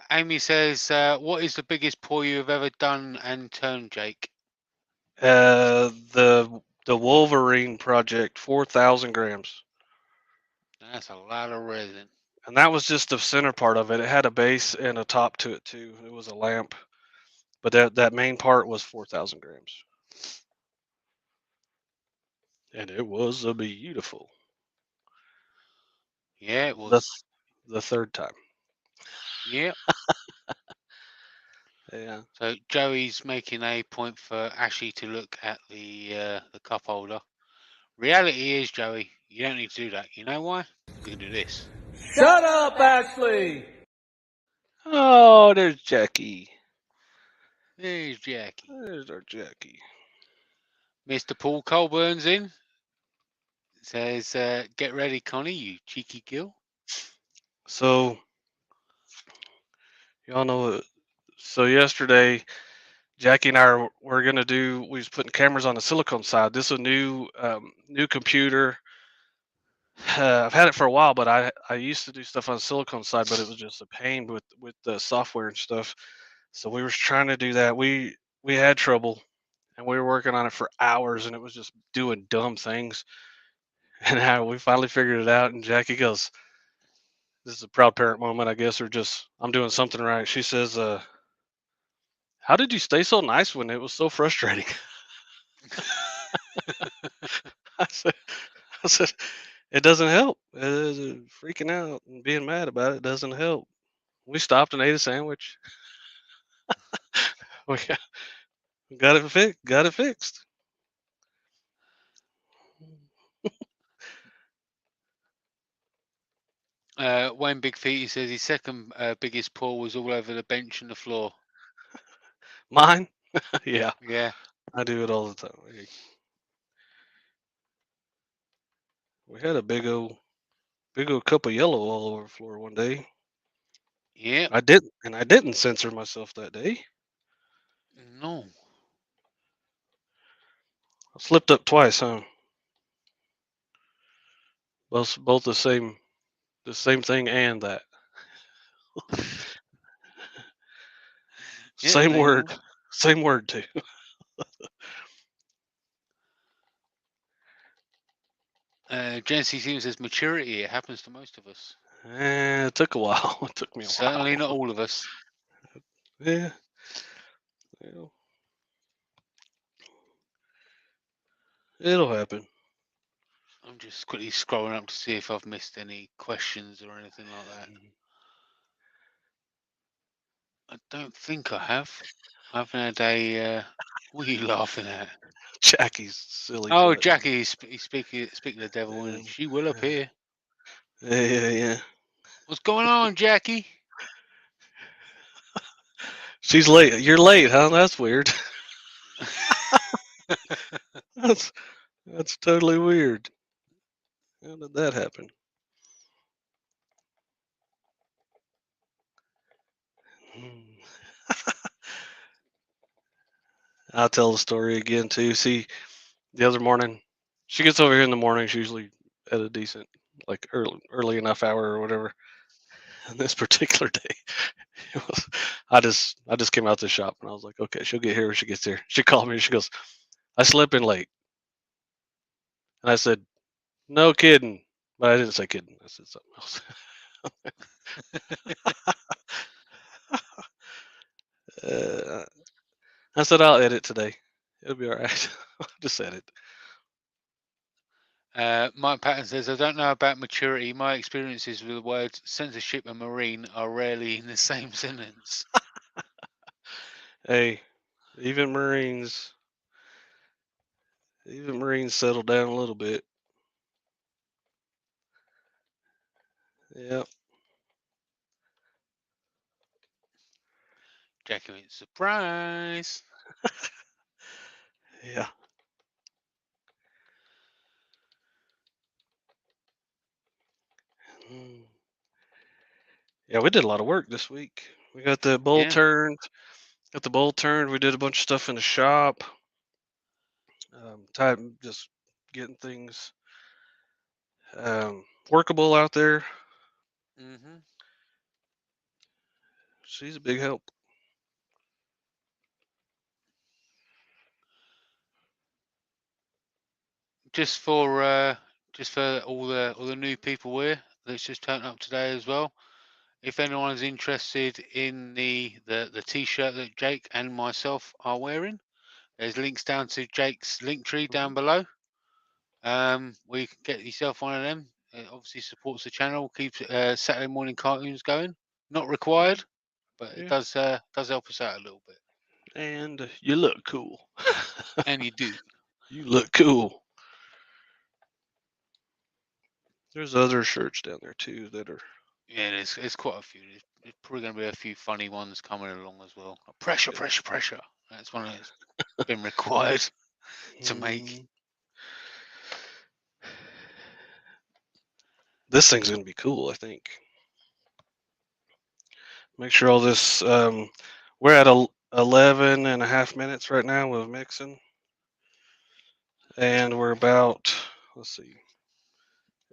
Amy says, what is the biggest pour you've ever done and turned, Jake? the Wolverine project, 4,000 grams. That's a lot of resin. And that was just the center part of it. It had a base and a top to it too. It was a lamp, but that main part was 4,000 grams, and it was a beautiful. Yeah, it was. The third time. Yep. Yeah. So Joey's making a point for Ashley to look at the cup holder. Reality is, Joey, you don't need to do that. You know why? You can do this. Shut up, Ashley! Oh, there's Jackie. There's Jackie. There's our Jackie. Mr. Paul Colburn's in. Says, get ready, Connie, you cheeky gill. So, y'all know. So yesterday, Jackie and I were gonna do. We was putting cameras on the silicone side. This is a new computer. I've had it for a while, but I used to do stuff on the silicone side, but it was just a pain with the software and stuff. So we were trying to do that. We had trouble, and we were working on it for hours, and it was just doing dumb things. And we finally figured it out. And Jackie goes, "This is a proud parent moment, I guess, or just I'm doing something right." She says, "How did you stay so nice when it was so frustrating?" I said, I said, "It doesn't help. Freaking out and being mad about it doesn't help." We stopped and ate a sandwich. we got it fixed. Got it fixed. Wayne Big Feet, he says his second biggest pour was all over the bench and the floor. Mine? Yeah, Yeah. I do it all the time. We had a big old cup of yellow all over the floor one day. Yeah. I didn't censor myself that day. No. I slipped up twice, huh? Both the same thing and that. Yeah, Same there you word. go. Same word too. Jency Stevens says maturity. It happens to most of us. It took a while. It took me a Certainly while. not all of us. Yeah. Yeah. It'll happen. I'm just quickly scrolling up to see if I've missed any questions or anything like that. I don't think I have. I haven't had a. What are you laughing at? Jackie's silly. Oh, question. Jackie, he's speaking the devil, and she will appear. Yeah. What's going on, Jackie? She's late. You're late, huh? That's weird. That's totally weird. How did that happen? I'll tell the story again too. See, the other morning, she gets over here in the morning. She's usually at a decent, like early enough hour or whatever. And this particular day, it was, I just came out the shop and I was like, okay, she'll get here when she gets here. She called me and she goes, I slept in late. And I said, no kidding. But I didn't say kidding. I said something else. I said, I'll edit today. It'll be all right. Just edit. Mike Patton says, I don't know about maturity. My experiences with the words censorship and marine are rarely in the same sentence. Hey, even Marines settle down a little bit. Yep. Jackie went, surprise. Yeah. Yeah, we did a lot of work this week. We got the bowl Yeah. turned. Got the bowl turned. We did a bunch of stuff in the shop. Just getting things workable out there. Mm-hmm. She's a big help. Just for all the new people here that's just turned up today as well. If anyone's interested in the t-shirt that Jake and myself are wearing, there's links down to Jake's link tree down below. Where you can get yourself one of them. It obviously supports the channel, keeps Saturday morning cartoons going. Not required, but it Yeah. does help us out a little bit. And you look cool. And you do. You look cool. There's other shirts down there too that are. Yeah, there's quite a few. There's probably going to be a few funny ones coming along as well. Pressure, Yeah. pressure, pressure. That's one that's been required to make. Mm. This thing's gonna be cool, I think. Make sure all this. We're at 11 and a half minutes right now with mixing, and we're about, let's see,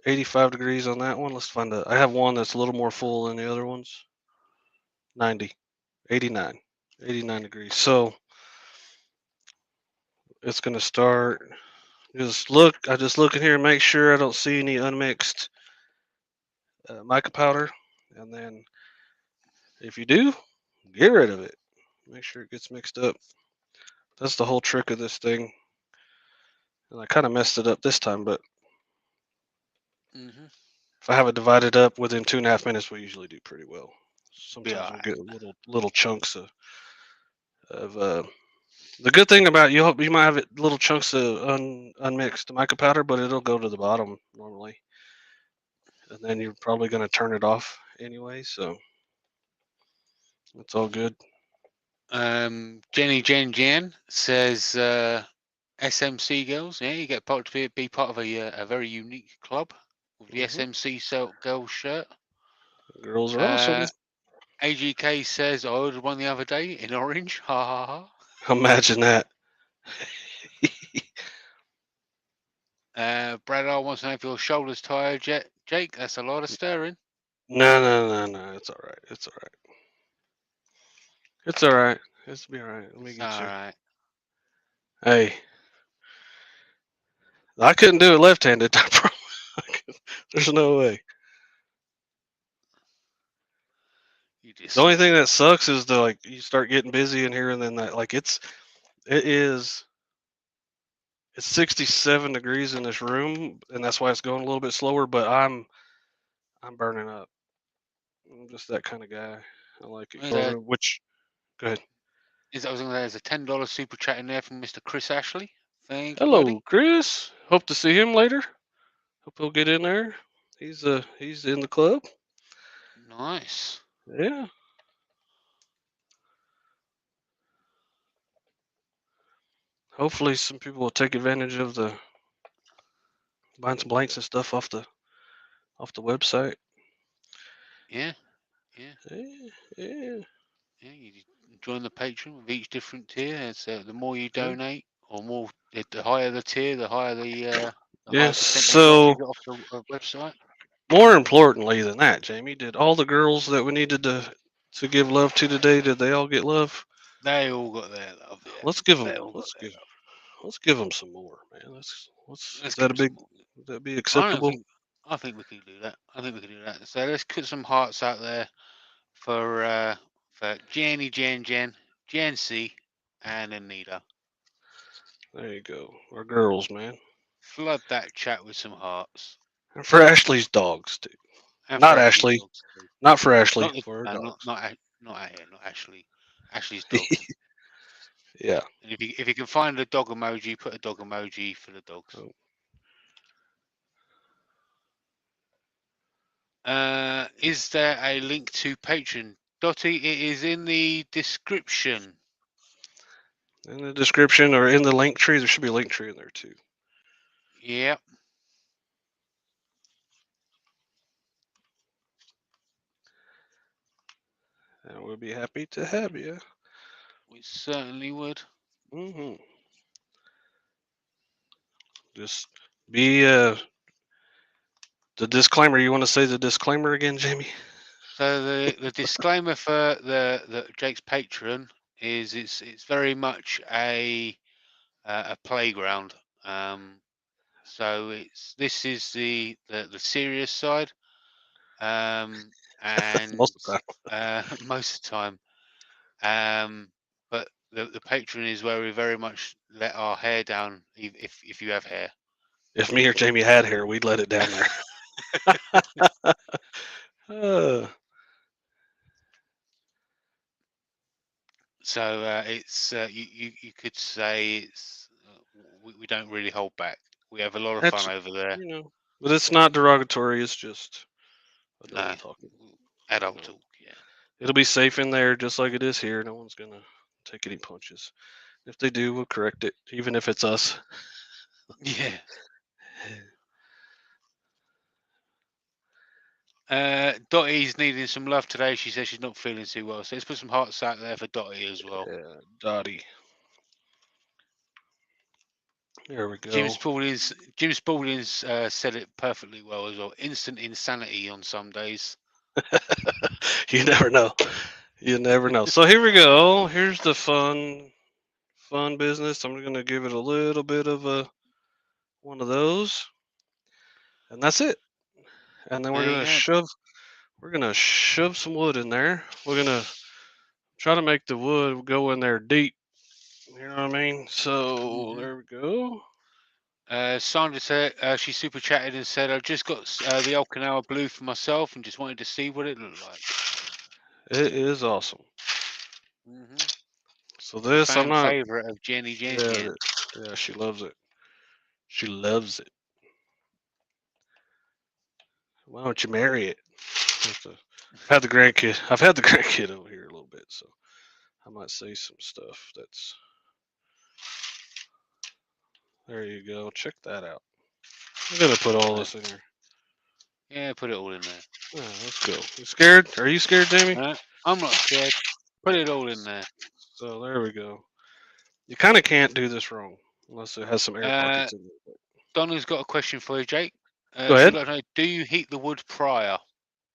85 degrees on that one. Let's find I have one that's a little more full than the other ones. 90, 89, 89 degrees. So it's gonna start. I just look in here and make sure I don't see any unmixed mica powder, and then if you do, get rid of it. Make sure it gets mixed up. That's the whole trick of this thing. And I kind of messed it up this time, but Mm-hmm. if I have it divided up within 2.5 minutes, we usually do pretty well. Be Sometimes we'll alright. get little chunks of the good thing about you might have little chunks of unmixed mica powder, but it'll go to the bottom normally, and then you're probably going to turn it off anyway. So it's all good. Jenny Jen says SMC girls. Yeah, you get to be part of a very unique club with the Hmm. SMC girls shirt. Girls are awesome. AGK says I ordered one the other day in orange. Ha ha ha. Imagine that. Brad R wants to know if your shoulder's tired yet. Jake, that's a lot of stirring. No. It's all right. It's all right. It's all right. It's be all right. Let me It's get you. alright. Hey, I couldn't do it left-handed. There's no way. You just The only sweet. thing that sucks is you start getting busy in here, and then it's 67 degrees in this room, and that's why it's going a little bit slower. But I'm burning up. I'm just that kind of guy. I like it. Which go ahead. I was going to say, there's a $10 super chat in there from Mr. Chris Ashley. Thank you, Hello, buddy. Chris. Hope to see him later. Hope he'll get in there. He's in the club. Nice. Yeah. Hopefully, some people will take advantage of the buying some blanks and stuff off the website. Yeah. Yeah. Yeah, you join the Patreon with each different tier. It's, the more you Yeah. donate, or more, the higher the tier, the higher the Yeah. higher percentage off you So get off the website. more importantly than that, Jamie, did all the girls that we needed to give love to today, did they all get love? They all got their love. Yeah, Let's give them. they all got their love. Let's give them some more, man. Let's Is give that a them some big? more. Would that be I don't acceptable? think. I think we can do that. I think we can do that. So let's put some hearts out there for Jenny, Jen C, and Anita. There you go. Our girls, man. Flood that chat with some hearts. And for Ashley's dogs too. And for Not Ashley's Ashley. dogs too. Not for Ashley. Not the, For her no, dogs. not here, not Ashley. Ashley's dogs. Yeah. And if you can find a dog emoji, put a dog emoji for the dogs. Oh. Is there a link to Patreon? Dotty, it is in the description. In the description or in the link tree, there should be a link tree in there too. Yep. And we'll be happy to have you. We certainly would. Mm-hmm. Just be the disclaimer. You want to say the disclaimer again, Jamie? So the disclaimer for the Jake's Patreon is it's very much a playground. So this is the serious side, and Most of the time. most of the time. But the Patreon is where we very much let our hair down, if you have hair. If me or Jamie had hair, we'd let it down there. So it's you could say it's we don't really hold back. We have a lot of That's, fun over there. you know, but it's not derogatory. It's just adult No, talking. adult No. talk, yeah. It'll be safe in there, just like it is here. No one's gonna take any punches. If they do, we'll correct it, even if it's us. Yeah. Dottie's needing some love today. She says she's not feeling too well. So let's put some hearts out there for Dottie as well. Yeah, Dottie. There we go. Jim Spalding's said it perfectly well as well. Instant insanity on some days. You never know. You never know. So here we go. Here's the fun business. I'm gonna give it a little bit of one of those, and that's it. And then we're There you gonna go. shove some wood in there. We're gonna try to make the wood go in there deep. You know what I mean? So there we go. Sandra said she super chatted and said, "I just got the Okinawa blue for myself and just wanted to see what it looked like." It is awesome. Mm-hmm. So this, I'm not. Favorite of Jenny Jen. Yeah, she loves it. She loves it. Why don't you marry it? I've had the grandkid over here a little bit, so I might say some stuff that's. There you go. Check that out. I'm gonna put all this in here. Yeah, put it all in there. Yeah, let's go. You scared? Are you scared, Jamie? I'm not scared. Put it all in there. So there we go. You kind of can't do this wrong unless it has some air pockets in it. Donna's got a question for you, Jake. Go ahead. She'd like to know, do you heat the wood prior?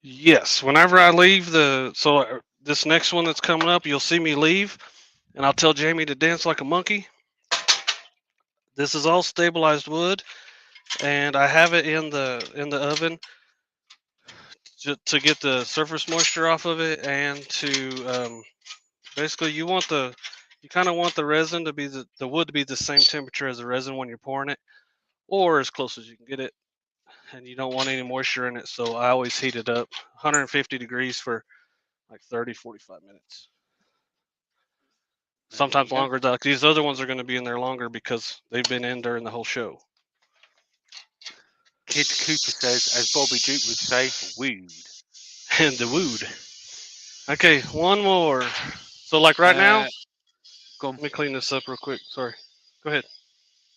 Yes. Whenever I leave this next one that's coming up, you'll see me leave, and I'll tell Jamie to dance like a monkey. This is all stabilized wood, and I have it in the oven to get the surface moisture off of it, and to basically you kind of want the resin to be the wood to be the same temperature as the resin when you're pouring it, or as close as you can get it, and you don't want any moisture in it. So I always heat it up 150 degrees for like 30-45 minutes. Sometimes longer. Like these other ones are going to be in there longer because they've been in during the whole show. Kid Cooper says, as Bobby Duke would say, wooed. And the wood. Okay, one more. So like right now, let me clean this up real quick. Sorry. Go ahead.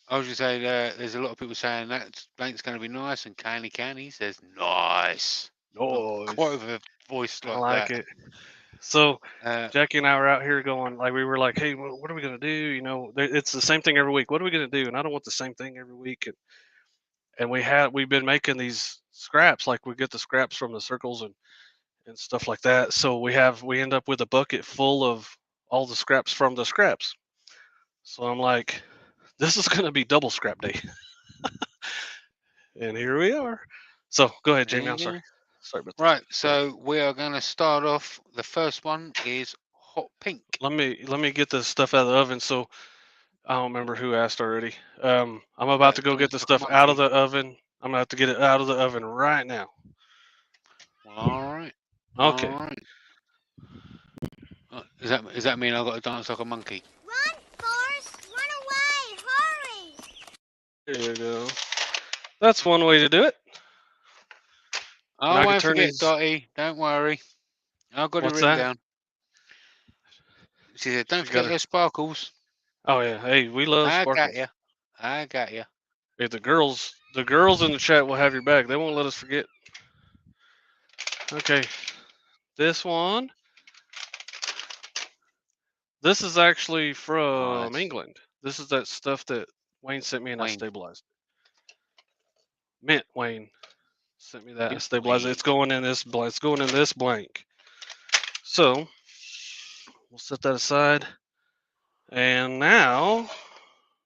I was just saying, there's a lot of people saying that blank's going to be nice, and Candy says, nice. Nice. Quite with a voice like that. I like it. So Jackie and I were out here going, like, we were like, hey, what are we going to do? You know, it's the same thing every week. What are we going to do? And I don't want the same thing every week. And we've been making these scraps, like we get the scraps from the circles and stuff like that. So we end up with a bucket full of all the scraps from the scraps. So I'm like, this is going to be double scrap day. And here we are. So go ahead, Jamie. I'm sorry. Sorry about that. Right. So we are going to start off. The first one is hot pink. Let me get the stuff out of the oven. So I don't remember who asked already. I'm about to go get the stuff out of the oven. I'm gonna have to get it out of the oven right now. All right. Okay. All right. Does that mean I've got to dance like a monkey? Run, Forrest! Run away! Hurry! There you go. That's one way to do it. I won't forget, Dottie. Don't worry. I've got it written down. She said, don't forget those sparkles. Oh, yeah. Hey, we love sparkles. I got you. Hey, the girls in the chat will have your back. They won't let us forget. Okay. This one This is actually from Nice. England. This is that stuff that Wayne sent me and I Wayne. stabilized. Mint Wayne sent me that. I Mint stabilized it. Wayne. It's going in this blank. It's going in this blank. So we'll set that aside. And now,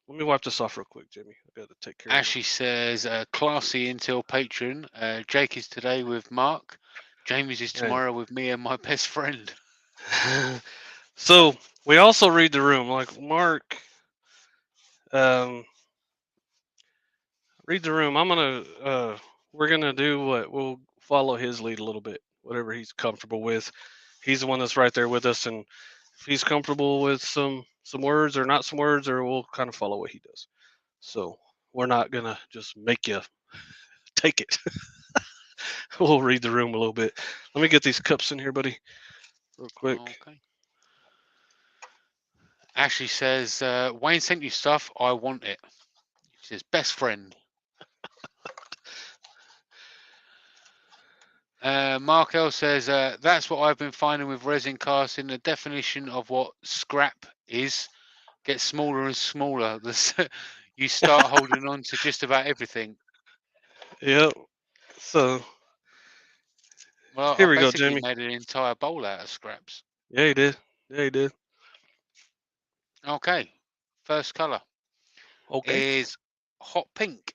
let me wipe this off real quick, Jimmy. I got to take care Ashley says, classy until patron. Jake is today with Mark. Jamie's is Hey. tomorrow with me and my best friend. of. So we also read the room. Like Mark, read the room. We're gonna do what we'll follow his lead a little bit, whatever he's comfortable with. He's the one that's right there with us, and if he's comfortable with some words or not some words, or we'll kind of follow what he does. So we're not gonna just make you take it. We'll read the room a little bit. Let me get these cups in here, buddy, real quick. Okay. Ashley says, Wayne sent you stuff. I want it. She says, best friend. Mark L says, that's what I've been finding with resin casting. The definition of what scrap is gets smaller and smaller. You start holding on to just about everything. Yep. So Well, here I we go, basically Jimmy. made an entire bowl out of scraps. Yeah, he did. Yeah, he did. Okay. First colour Okay. is hot pink.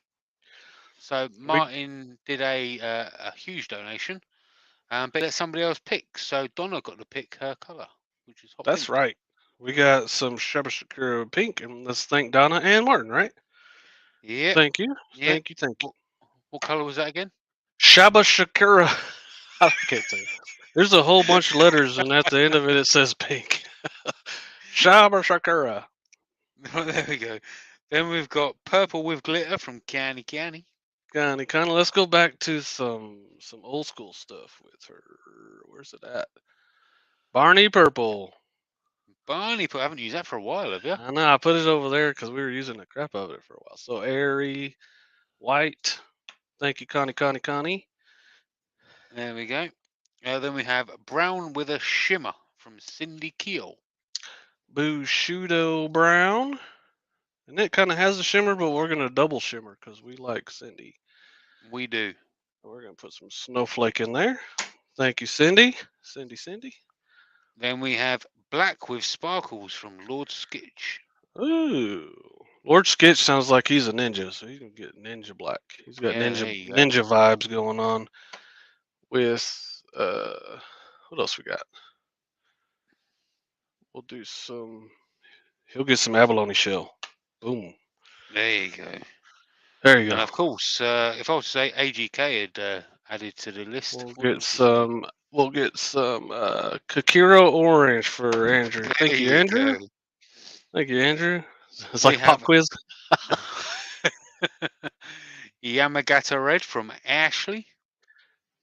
So Martin did a huge donation, but let somebody else pick. So Donna got to pick her colour, which is hot That's pink. right. We got some Shabashakura pink, and let's thank Donna and Martin, right? Yeah. Thank you. Yeah. Thank you. Thank you. What colour was that again? Shabashakura. I can't say it. There's a whole bunch of letters, and at the end of it, it says pink. Shabashakura. There we go. Then we've got purple with glitter from Canny. Kind of. Let's go back to some old school stuff with her. Where's it at? Barney purple. Barney, I haven't used that for a while, have you? I know. I put it over there because we were using the crap out of it for a while. So airy, white. Thank you, Connie. There we go. Then we have brown with a shimmer from Cindy Keel. Bushido brown. And it kind of has a shimmer, but we're going to double shimmer because we like Cindy. We do. We're going to put some snowflake in there. Thank you, Cindy. Cindy. Then we have black with sparkles from Lord Skitch. Ooh. Lord Skitch sounds like he's a ninja, so he's going to get ninja black. He's got ninja vibes going on with, what else we got? We'll do some, he'll get some abalone shell. Boom. There you go. There you go. And of course, if I was to say AGK had added to the list. We'll get some Kakiro orange for Andrew. Thank you, Andrew. Thank you, Andrew. It's like a pop quiz. Yamagata red from Ashley.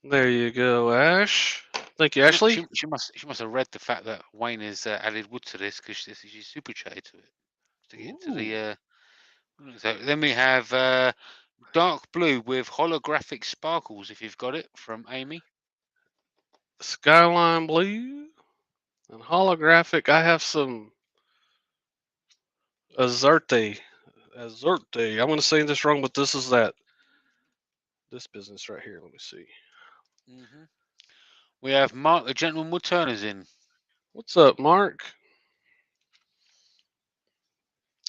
There you go, Ash. Thank you, Ashley. She must have read the fact that Wayne has added wood to this because she's super chatted to it. To get to the so then we have dark blue with holographic sparkles, if you've got it, from Amy. Skyline blue and holographic. I have some Azarte. I'm going to say this wrong, but this is this business right here. Let me see. We have Mark the Gentleman Woodturners in. What's up, Mark?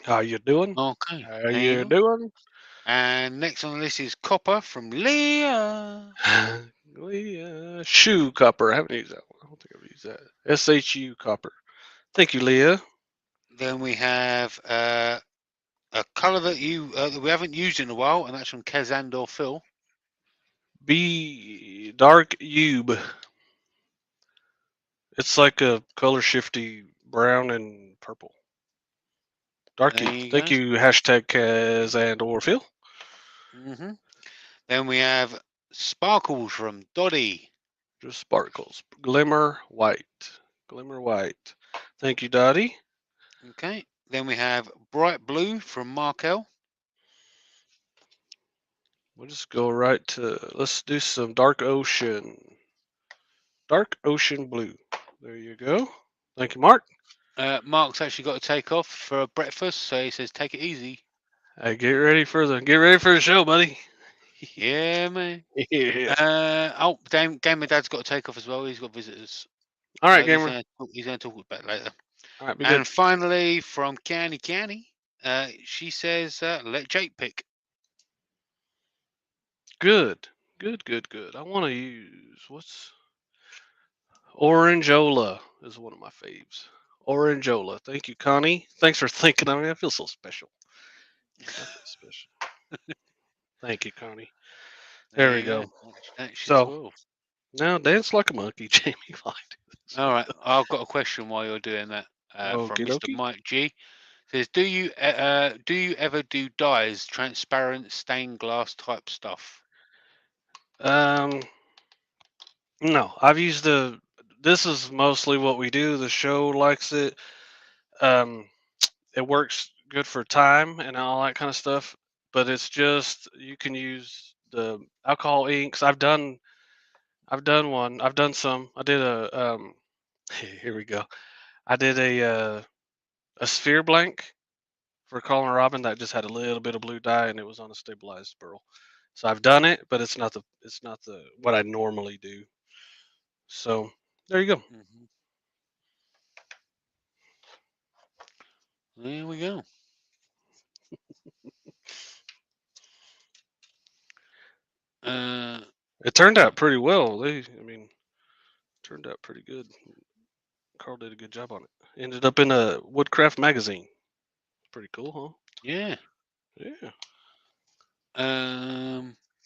How you doing? Okay. How you doing? And next on the list is Copper from Leah. Leah. Shoe copper. I haven't used that one. I don't think I've used that. SHU copper. Thank you, Leah. Then we have a colour that we haven't used in a while, and that's from Kazand or Phil. B dark Ube. It's like a color shifty brown and purple. Dark Ube. Thank you, hashtag Kazand or Phil. Then we have Sparkles from Dottie. Just sparkles. Glimmer white. Thank you, Dottie. Okay. Then we have Bright Blue from Markel. We'll just go right to, let's do some Dark Ocean. Dark Ocean Blue. There you go. Thank you, Mark. Mark's actually got to take off for breakfast, so he says, "Take it easy." Hey, get ready for the show, buddy. Yeah, man. Yeah. Gamer Dad's got to take off as well. He's got visitors. All right, He's gamer. going to talk about it later. All right, be And good. finally, from Canny, she says, "Let Jake pick." Good. I want to use what's Orangeola is one of my faves. Orangeola. Thank you, Connie. Thanks for thinking of me. I feel so special. I feel special. Thank you, Connie. There we go. That's shit So 12. now dance like a monkey, Jamie. All right, I've got a question while you're doing that. From Okie Mr. dokie. Mike G. Says, do you ever do dyes, transparent stained glass type stuff? No, I've used the. This is mostly what we do. The show likes it. It works good for time and all that kind of stuff. But it's just you can use the alcohol inks. I've done one. I've done some. I did a. Here we go. I did a sphere blank for Colin Robin that just had a little bit of blue dye and it was on a stabilized burl. So I've done it, but it's not the what I normally do. So there you go. Mm-hmm. There we go. It turned out pretty well. Turned out pretty good. Carl did a good job on it. Ended up in a Woodcraft magazine. Pretty cool, huh? Yeah. Yeah.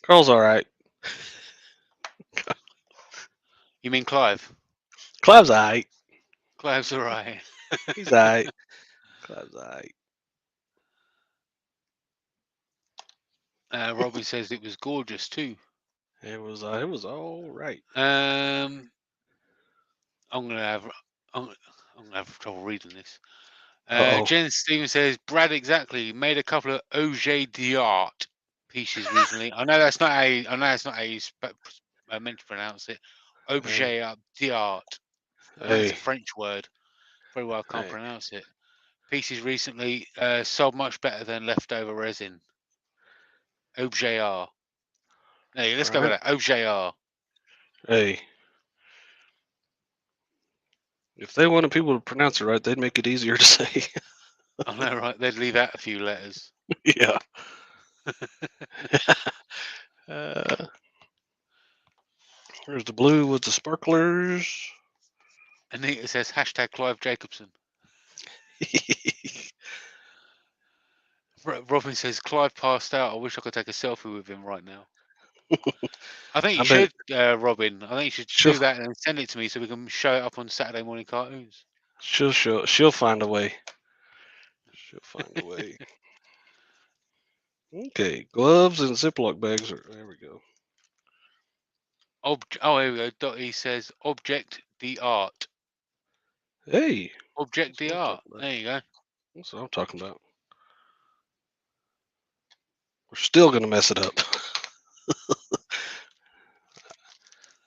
Carl's all right. You mean Clive? Clive's all right. Clive's all right. He's all right. Clive's all right. Robin says it was gorgeous too. It was all right. I'm gonna have trouble reading this. Jen Stevens says Brad exactly made a couple of Objet d'art pieces recently. I know that's not how you meant to pronounce it. Objet d'art. I know it's a French word. Very well, I can't pronounce it. Pieces recently sold much better than leftover resin. Objet art. Hey, let's go with that. Objet art. Hey. If they wanted people to pronounce it right, they'd make it easier to say. I know, right? They'd leave out a few letters. Yeah. There's the blue with the sparklers. Anita says hashtag Clive Jacobson. Robin says Clive passed out. I wish I could take a selfie with him right now. I think you should, Robin. I think you should do that and send it to me so we can show it up on Saturday morning cartoons. She'll find a way. She'll find a way. Okay, gloves and Ziploc bags are there. We go. Here we go. Dottie says object the art. Hey. Object the art. There you go. That's what I'm talking about. We're still gonna mess it up.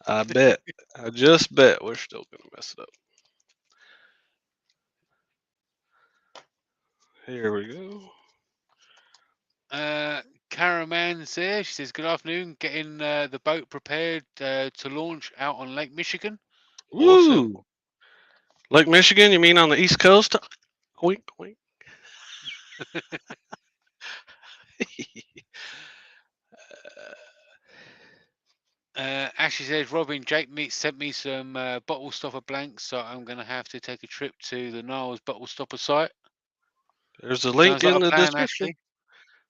I bet. I just bet we're still gonna mess it up. Here we go. Caraman's there. She says, good afternoon. Getting the boat prepared to launch out on Lake Michigan. Awesome. Woo! Lake Michigan, you mean on the East Coast? Wink, wink. Ashley says, Robin, Jake sent me some bottle stopper blanks, so I'm going to have to take a trip to the Niles bottle stopper site. There's a link in the description. Ashley.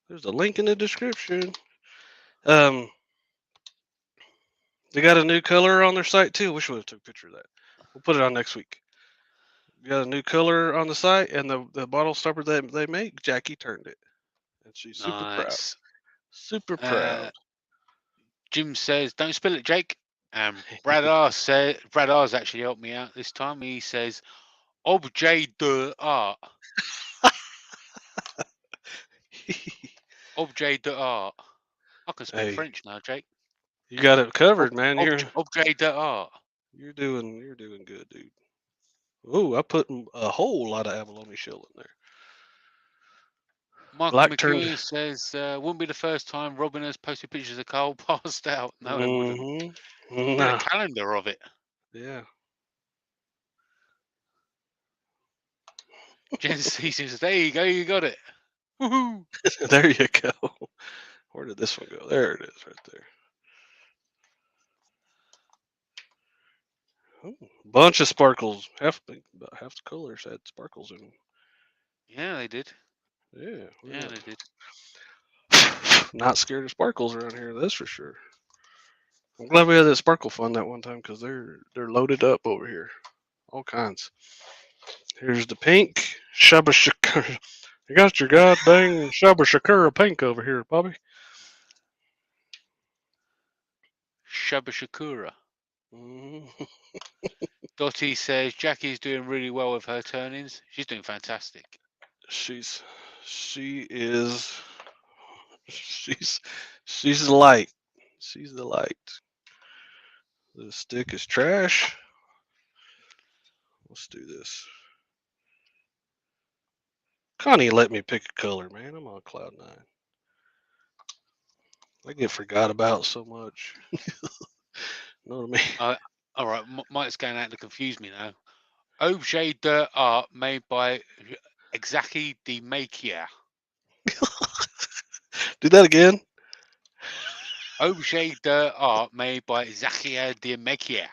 There's a link in the description. They got a new color on their site too. Wish we would have took a picture of that. We'll put it on next week. We got a new color on the site, and the bottle stopper that they make, Jackie turned it, and she's super proud. Super proud. Jim says, "Don't spill it, Jake." And Brad R's actually helped me out this time. He says, "Objet d'art." Objet d'art. I can speak French now, Jake. You got it covered, man. Objet d'art. You're doing good, dude. Ooh, I put a whole lot of abalone shell in there. Michael Black turned. McEwen says, wouldn't be the first time Robin has posted pictures of Carl passed out. No, it wouldn't. Mm-hmm. Get a Nah. calendar of it. Yeah. Jen C says, there you go, you got it. Woohoo! There you go. Where did this one go? There it is, right there. Ooh, bunch of sparkles. About half the colors had sparkles in them. Yeah, they did. Yeah. Yeah, they did. Not scared of sparkles around here, that's for sure. I'm glad we had that sparkle fun that one time because they're loaded up over here, all kinds. Here's the pink Shabba Shakura. You got your goddamn Shabba Shakura pink over here, Bobby. Shabba Shakura. Mm. Dottie says Jackie's doing really well with her turn-ins. She's doing fantastic. She is she's the light. She's the light. The stick is trash. Let's do this. Connie let me pick a color, man. I'm on cloud nine. I get forgot about so much. Know what I mean? All right, Mike's going out to confuse me now. Objet d'art made by Exactly de Makia. Do that again. Objet d'art made by Zakia de Makia.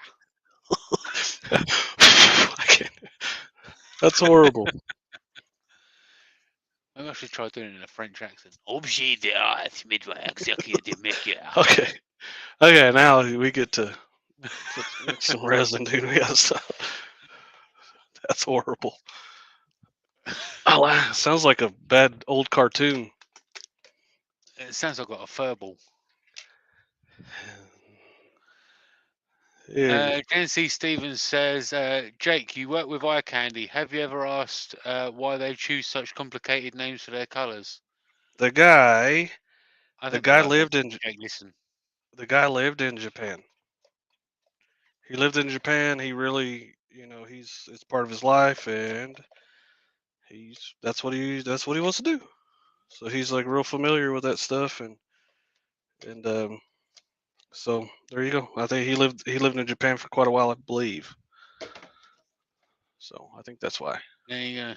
I can't. That's horrible. Maybe I should try doing it in a French accent. Objet d'art made by Exactly de Makia. Okay. Okay, now we get to mix some resin, dude. We gotta stop. That's horrible. Oh, sounds like a bad old cartoon. It sounds like I've got a furball. Yeah. Jen C. Stevens says, Jake, you work with eye candy. Have you ever asked why they choose such complicated names for their colours? The guy lived in Jake, listen. the guy lived in Japan. He lived in Japan. He really, it's part of his life, and that's what he wants to do. So he's like real familiar with that stuff, and so there you go. I think he lived in Japan for quite a while, I believe. So I think that's why. There you go.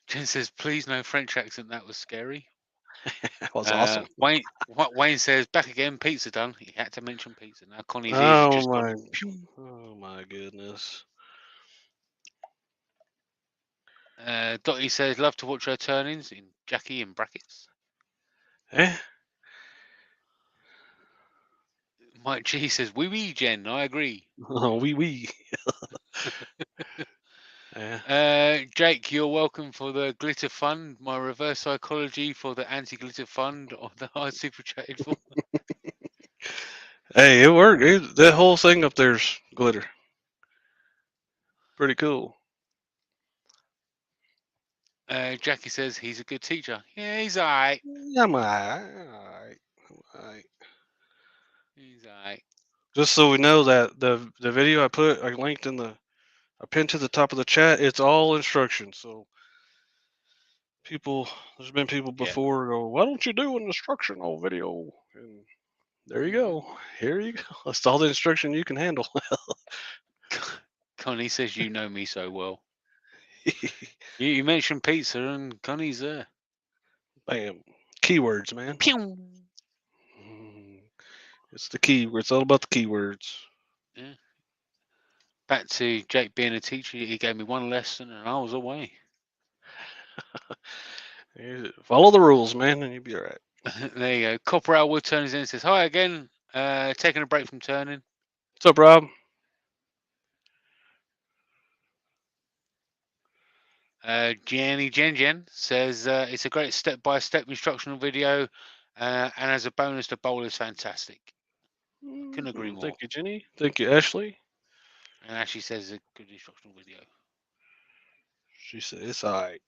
Jen says, please no French accent. That was scary. That was awesome. Wayne says, back again, pizza done. He had to mention pizza. Now Connie's ears just got... Oh my goodness. Dottie says, love to watch her turn-ins in Jackie in brackets. Eh? Mike G says, wee Jen, I agree. Oh, wee. Yeah. Jake, you're welcome for the glitter fund. My reverse psychology for the anti-glitter fund on the hard super chatted for. Hey, it worked. That whole thing up there's glitter. Pretty cool. Jackie says he's a good teacher. Yeah, he's alright. I'm alright. He's alright. Just so we know that the video I linked I pinned to the top of the chat, it's all instructions. So there's been people before go, why don't you do an instructional video? And there you go. Here you go. That's all the instruction you can handle. Connie says you know me so well. You mentioned pizza and Connie's there. Bam. Keywords, man. Pew! It's the keyword. It's all about the keywords. Yeah. Back to Jake being a teacher, he gave me one lesson and I was away. Follow the rules, man, and you'll be all right. There you go. Copper Elwood turns in and says, hi again. Taking a break from turning. What's up, Rob? Jen says it's a great step-by-step instructional video, and as a bonus, the bowl is fantastic. Couldn't agree more. Thank you, Jenny. Thank you, Ashley. And Ashley says it's a good instructional video. She said it's all right.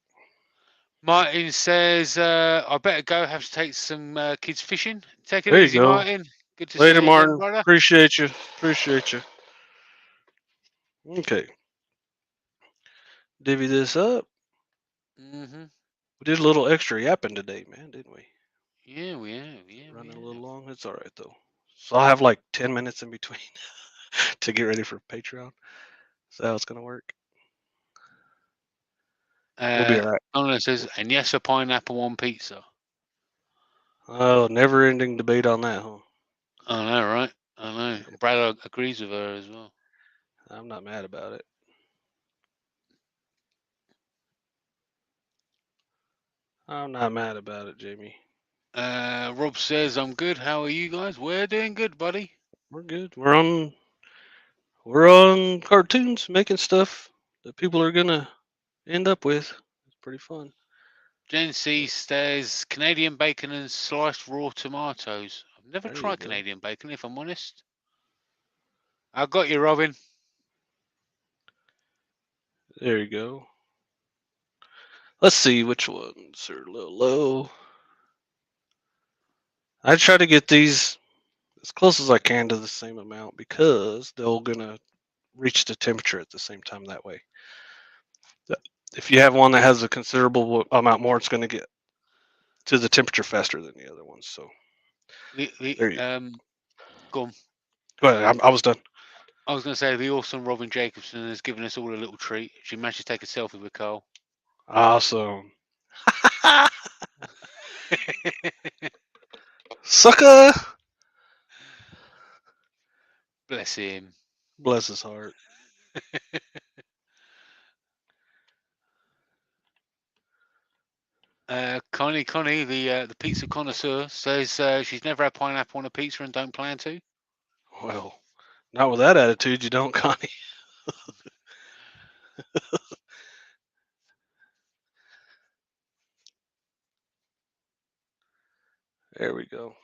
Martin says, I better go. Have to take some kids fishing. Take it There you easy, go. Martin. Good to Later, see you Martin. again, brother. Appreciate you. Appreciate you. Okay. Divvy this up. Mm-hmm. We did a little extra yapping today, man, didn't we? Yeah, we have. Yeah, we Running a little have. long. It's all right though. So I'll have like 10 minutes in between to get ready for Patreon. Is that how it's gonna work? We'll be all right. Donna says, and yes, a pineapple on pizza. Oh, never-ending debate on that, huh? I know, right? I know. Brad agrees with her as well. I'm not mad about it. I'm not mad about it, Jamie. Rob says, I'm good. How are you guys? We're doing good, buddy. We're good. We're on cartoons, making stuff that people are gonna end up with. It's pretty fun. Jen C says, Canadian bacon and sliced raw tomatoes. I've never There you tried go. Canadian bacon, if I'm honest. I got you, Robin. There you go. Let's see which ones are a little low. I try to get these as close as I can to the same amount because they're gonna reach the temperature at the same time that way. If you have one that has a considerable amount more, it's gonna get to the temperature faster than the other ones. So there you Go on. go ahead. I was done. I was going to say, the awesome Robin Jacobson has given us all a little treat. She managed to take a selfie with Carl. Awesome. Sucker. Bless him. Bless his heart. Connie, the pizza connoisseur, says she's never had pineapple on a pizza and don't plan to. Well, not with that attitude, you don't, Connie. There we go.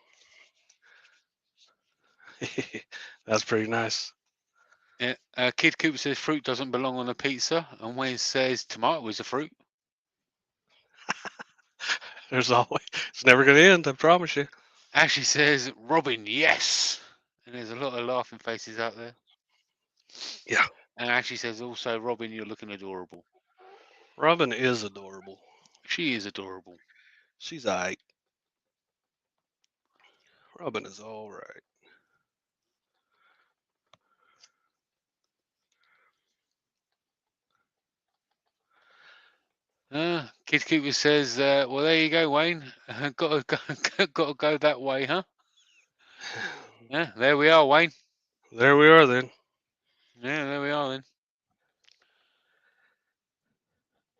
That's pretty nice. Yeah. Kid Cooper says fruit doesn't belong on a pizza, and Wayne says tomato is a fruit. There's always, it's never going to end, I promise you. Ashley says, Robin, yes. And there's a lot of laughing faces out there. Yeah. And Ashley says also, Robin, you're looking adorable. Robin is adorable. She is adorable. She's alright. Robin is all right. Kid Cooper says, well, there you go, Wayne. Got to go that way, huh? Yeah, there we are, Wayne. There we are then. Yeah, there we are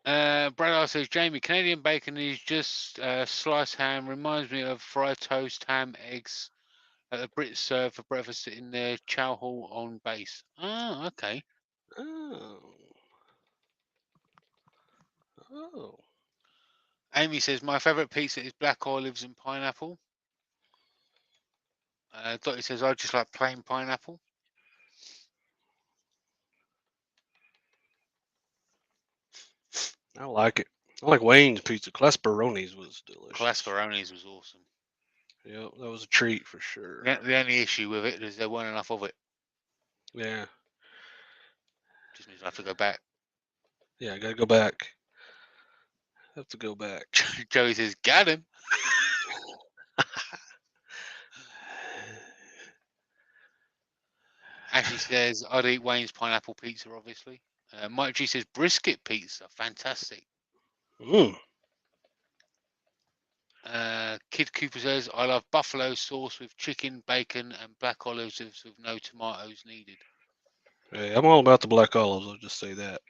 then. Brad says, Jamie, Canadian bacon is just sliced ham. Reminds me of fried toast, ham, eggs that the Brits serve for breakfast in their chow hall on base. Oh, okay. Oh. Oh. Amy says, my favourite pizza is black olives and pineapple. Dottie says, I just like plain pineapple. I like it. I like Wayne's pizza. Clasperoni's was delicious. Clasperoni's was awesome. Yep, that was a treat for sure. The only issue with it is there weren't enough of it. Yeah. Just means I have to go back. Yeah, I gotta go back. Have to go back. Joey says, got him. Ashley says, I'd eat Wayne's pineapple pizza, obviously. Mike G says, brisket pizza. Fantastic. Mm. Kid Cooper says, I love buffalo sauce with chicken, bacon, and black olives with no tomatoes needed. Hey, I'm all about the black olives. I'll just say that.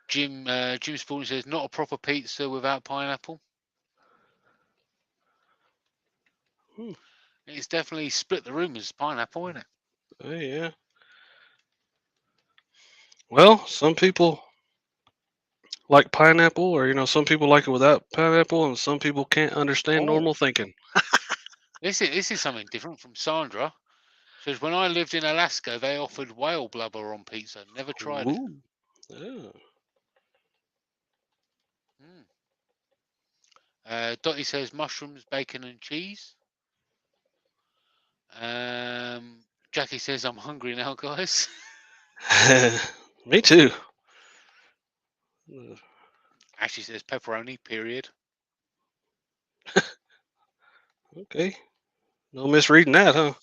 Jim Spalding says, not a proper pizza without pineapple. Hmm. It's definitely split the room as pineapple, isn't it? Hey, yeah. Well, some people like pineapple, or some people like it without pineapple, and some people can't understand normal thinking. This is something different from Sandra. Says, when I lived in Alaska, they offered whale blubber on pizza. Never tried it. Ooh. Yeah. Dottie says mushrooms, bacon, and cheese. Jackie says, I'm hungry now, guys. Me too. Ashley says pepperoni, period. Okay. No misreading that, huh?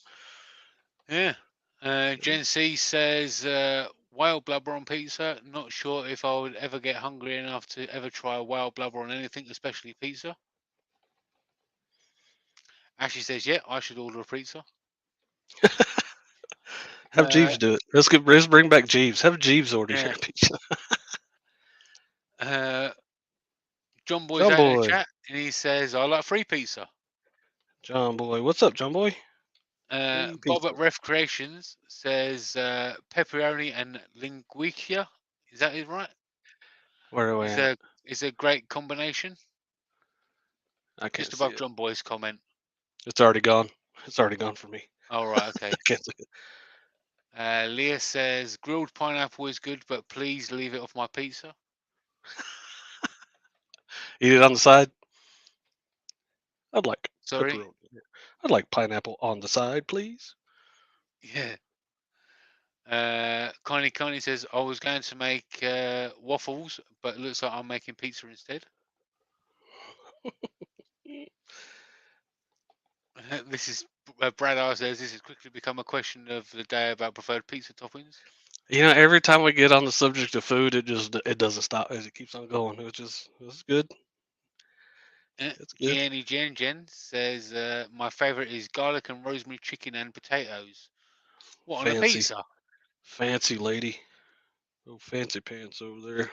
Yeah. Gen C says wild blubber on pizza. Not sure if I would ever get hungry enough to ever try wild blubber on anything, especially pizza. Ashley says, yeah, I should order a pizza. Have Jeeves do it. Let's bring back Jeeves. Have Jeeves order Yeah. your pizza. John Boy's John out in the Boy. chat and he says, I like free pizza. John Boy. What's up, John Boy? Free Bob pizza. at Ref Creations says pepperoni and linguicia. Is that it right? Where are we at? Is a great combination. I can't Just see above it. John Boy's comment. It's already gone. It's already gone for me. All right, okay. I can't see it. Leah says grilled pineapple is good, but please leave it off my pizza. Eat it on the side. I'd like Sorry. pepperoni. I'd like pineapple on the side, please. Yeah. Connie says I was going to make waffles, but it looks like I'm making pizza instead. This is Brad R says this has quickly become a question of the day about preferred pizza toppings. You know, every time we get on the subject of food, it doesn't stop. It keeps on going. It's good. It's good. Jen says my favorite is garlic and rosemary chicken and potatoes. What, on a Fancy. pizza? Fancy lady. Oh, fancy pants over there.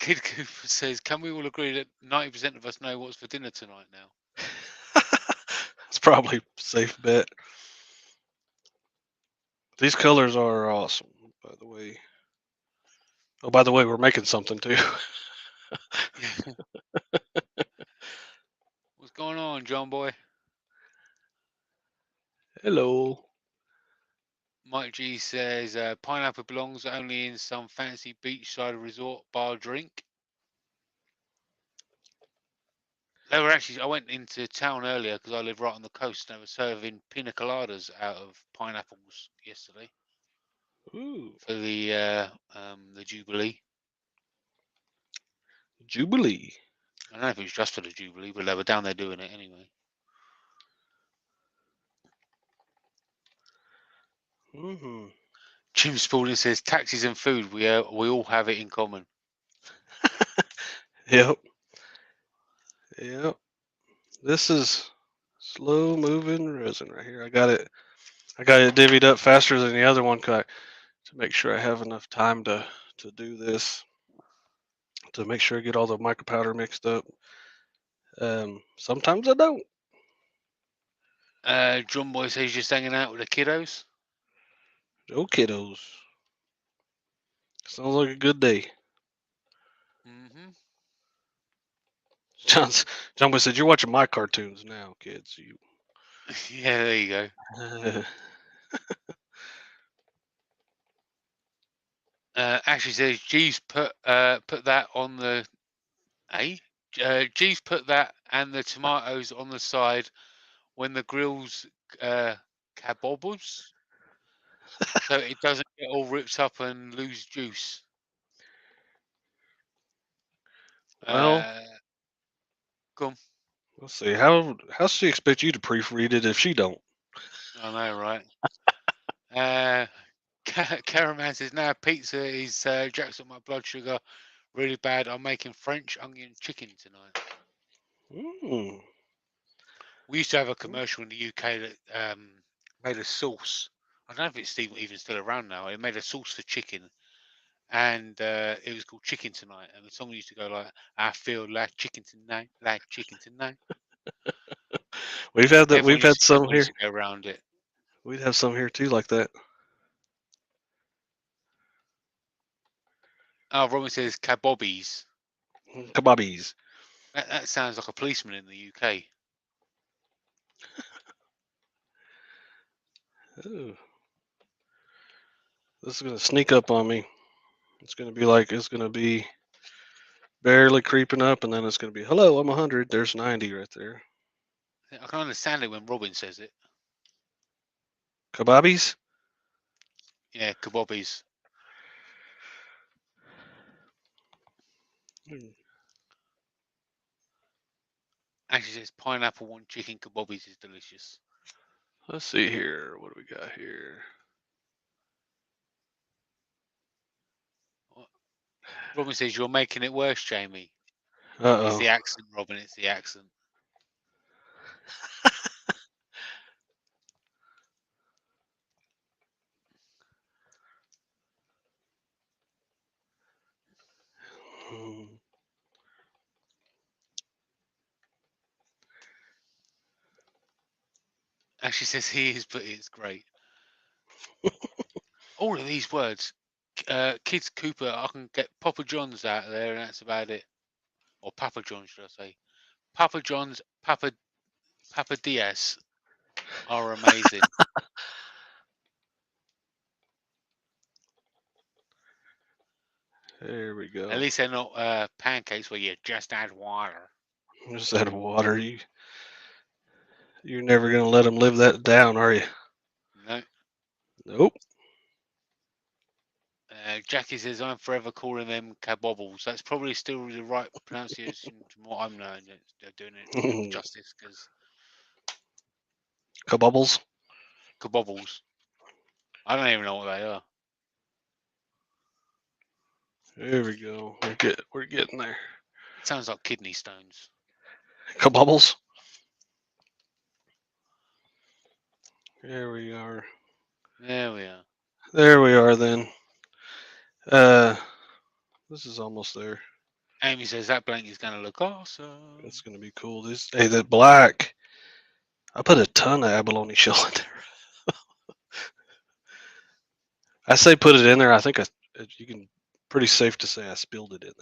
Kid Cooper says, can we all agree that 90% of us know what's for dinner tonight now? It's probably a safe bet. These colors are awesome, by the way. Oh, by the way, we're making something too. What's going on, John Boy? Hello. Mike G says pineapple belongs only in some fancy beachside resort bar drink. They were actually, I went into town earlier because I live right on the coast and they were serving pina coladas out of pineapples yesterday. Ooh. For the Jubilee. Jubilee. I don't know if it was just for the Jubilee, but they were down there doing it anyway. Mm-hmm. Jim Spalding says taxis and food, we all have it in common. Yep. This is slow moving resin right here. I got it divvied up faster than the other one to make sure I have enough time to do this, to make sure I get all the micro powder mixed up. Sometimes I don't. John Boy says he's just hanging out with the kiddos. Oh, kiddos. Sounds like a good day. Mm-hmm. John Boy said, "You're watching my cartoons now, kids." You. Yeah, there you go. Ashley says, "Geez, put that on the Geez, put that and the tomatoes on the side when the grill's kabobbles, so it doesn't get all ripped up and lose juice." Well, Come. let's see. How's she expect you to proofread it if she don't? I know, right? Caraman says, "Now pizza is jacks up my blood sugar really bad. I'm making French onion chicken tonight." Mm. We used to have a commercial in the UK that made a sauce. I don't know if it's even still around now. It made a sauce for chicken, and it was called Chicken Tonight. And the song used to go like, "I feel like chicken tonight, like chicken tonight." We've had that. Everyone We've had some used here. to go around it. We'd have some here too, like that. Oh, Robin says kabobbies. Kebabbies. That sounds like a policeman in the UK. Ooh. This is gonna sneak up on me. It's gonna be barely creeping up, and then it's gonna be, hello, I'm 100. There's 90 right there. I can understand it when Robin says it. Kebabbies? Yeah, kebabbies. Actually, says pineapple on chicken kebabbies is delicious. Let's see here. What do we got here? Robin says you're making it worse, Jamie. It's Uh-oh. the accent, Robin. It's the accent. Hmm. Actually says he is, but it's great. All of these words. Kids Cooper, I can get Papa John's out of there, and that's about it. Or Papa John's, should I say? Papa John's, Papa Diaz are amazing. There we go. At least they're not pancakes where you just add water. Just add water. You're never gonna let them live that down, are you? No. Nope. Jackie says I'm forever calling them kabobbles. That's probably still the right pronunciation from what I'm learning. They're doing it justice because Kabubbles. kabobbles. I don't even know what they are. There we go. We're getting there. It sounds like kidney stones. Kabubbles. There we are. There we are. There we are then. This is almost there. Amy says that blanket is going to look awesome. It's gonna be cool. Hey, that black. I put a ton of abalone shell in there. I say put it in there. I think you can pretty safe to say I spilled it in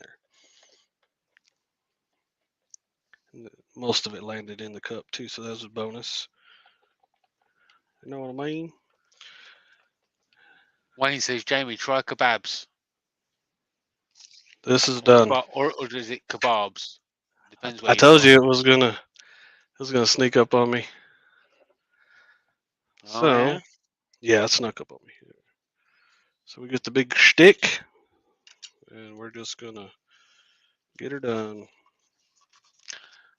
there. Most of it landed in the cup too, so that was a bonus. You know what I mean? Wayne says, Jamie, try kebabs. This is done. Or is it kebabs? Depends where I told you it was gonna sneak up on me. Oh, So yeah, it snuck up on me. So we get the big stick, and we're just gonna get her done.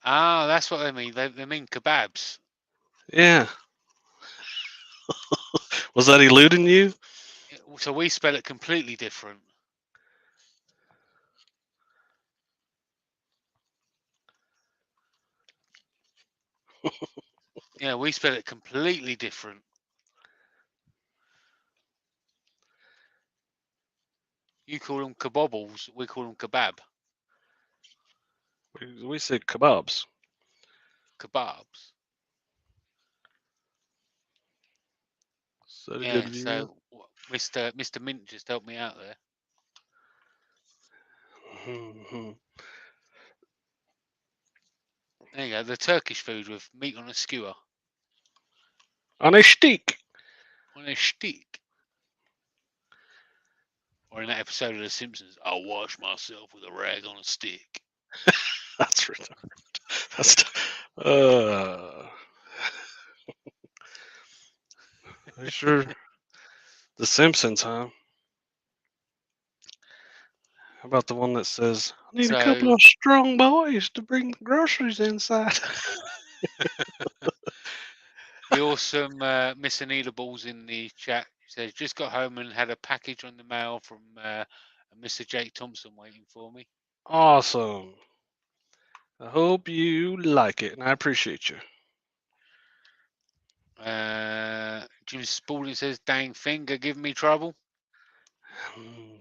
Ah, that's what they mean. They mean kebabs. Yeah. Was that eluding you? So we spell it completely different. Yeah, we spell it completely different. You call them kebobbles, we call them kebab. We said kebabs. Kebabs. Is that a Yeah, good view? so Mr. Mint just helped me out there. Mm-hmm. There you go, the Turkish food with meat on a skewer. On a stick. On a stick. Or in that episode of The Simpsons, I'll wash myself with a rag on a stick. That's retarded. That's sure. The Simpsons, huh? How about the one that says, I need a couple of strong boys to bring the groceries inside? The awesome Miss Anita Balls in the chat says, just got home and had a package on the mail from Mr. Jake Thompson waiting for me. Awesome. I hope you like it, and I appreciate you. Jim Spalding says, dang finger giving me trouble.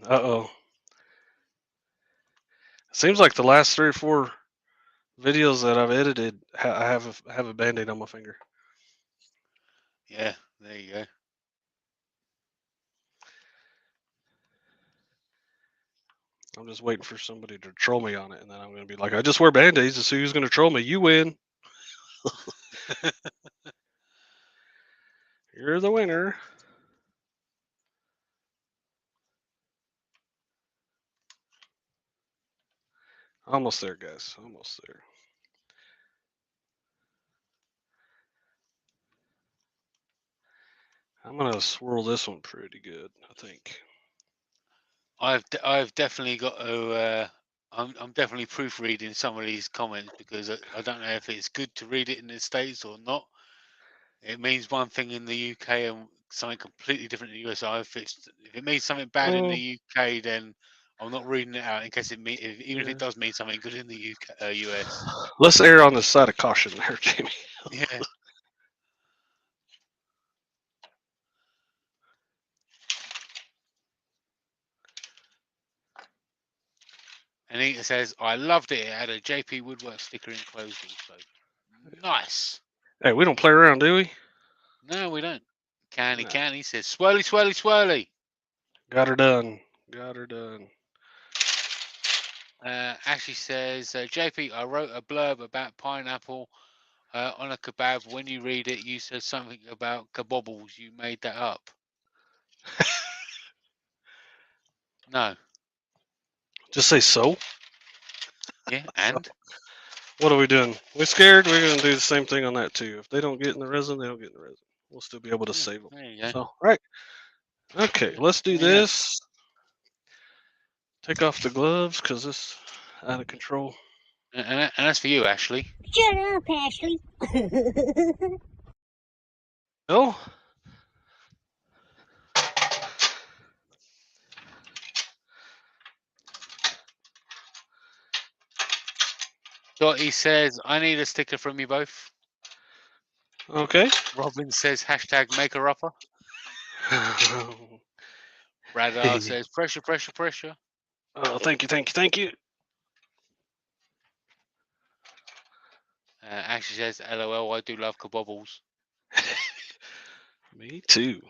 Uh-oh. Seems like the last 3 or 4 videos that I've edited, I have a Band-Aid on my finger. Yeah, there you go. I'm just waiting for somebody to troll me on it, and then I'm going to be like, I just wear Band-Aids to see who's going to troll me. You win. You're the winner. Almost there, guys. Almost there. I'm gonna swirl this one pretty good, I think. I've definitely got to. I'm definitely proofreading some of these comments because I don't know if it's good to read it in the States or not. It means one thing in the UK and something completely different in the US. If it means something bad in the UK, then I'm not reading it out in case even if it does mean something good in the UK, US. Let's err on the side of caution there, Jamie. Yeah. Anita says, I loved it. It had a JP Woodwork sticker enclosed also. Nice. Hey, we don't play around, do we? No, we don't. Canny No. Canny says, swirly, swirly, swirly. Got her done. Got her done. Ashley says, JP, I wrote a blurb about pineapple on a kebab. When you read it, you said something about kebobbles. You made that up. No. Just say so. Yeah, and? What are we doing? We scared? We're going to do the same thing on that too. If they don't get in the resin, they don't get in the resin. We'll still be able to save them. There you go. So, right. Okay, let's do There you go. this. Take off the gloves because this is out of control. And that's for you, Ashley. Shut up, Ashley. Oh. Dottie says, I need a sticker from you both. Okay. Robin says, hashtag make a upper. Radar says, pressure, pressure, pressure. Oh, thank you, thank you, thank you. Ashley says, LOL, I do love kebobbles. Me too.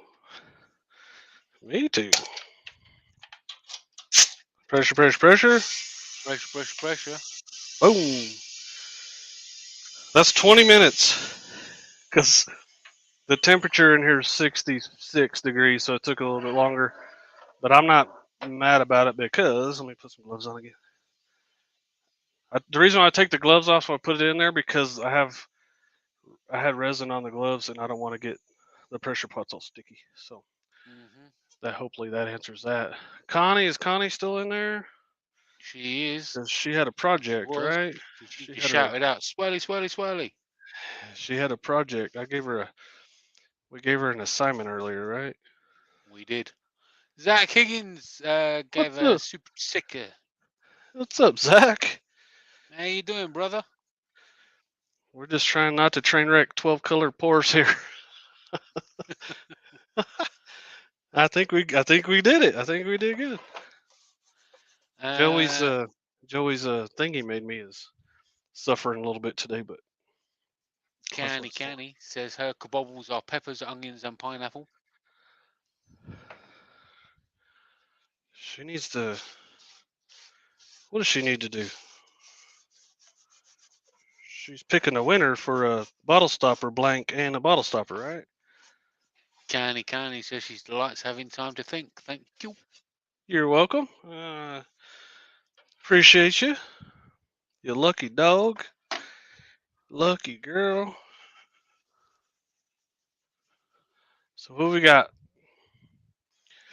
Me too. Pressure, pressure, pressure. Pressure, pressure, pressure. Boom. That's 20 minutes. Because the temperature in here is 66 degrees, so it took a little bit longer. But I'm not mad about it because, let me put some gloves on again. The reason why I take the gloves off when I put it in there because I had resin on the gloves and I don't want to get the pressure pots all sticky. So that hopefully that answers that. Connie, is Connie still in there? She is. 'Cause she had a project, She was. right? She She just had shouted out, swirly, swirly, swirly. She had a project. We gave her an assignment earlier, right? We did. Zach Higgins gave What's a up? super sticker. What's up, Zach? How you doing, brother? We're just trying not to train wreck 12 color pours here. I think we did it. I think we did good. Joey's thingy made me is suffering a little bit today, but Canny says her kebobbles are peppers, onions, and pineapple. she needs to. What does she need to do? She's picking a winner for a bottle stopper blank and a bottle stopper, right? Canny says she likes having time to think. Thank you. You're welcome. Appreciate you. You lucky dog. Lucky girl. So who we got?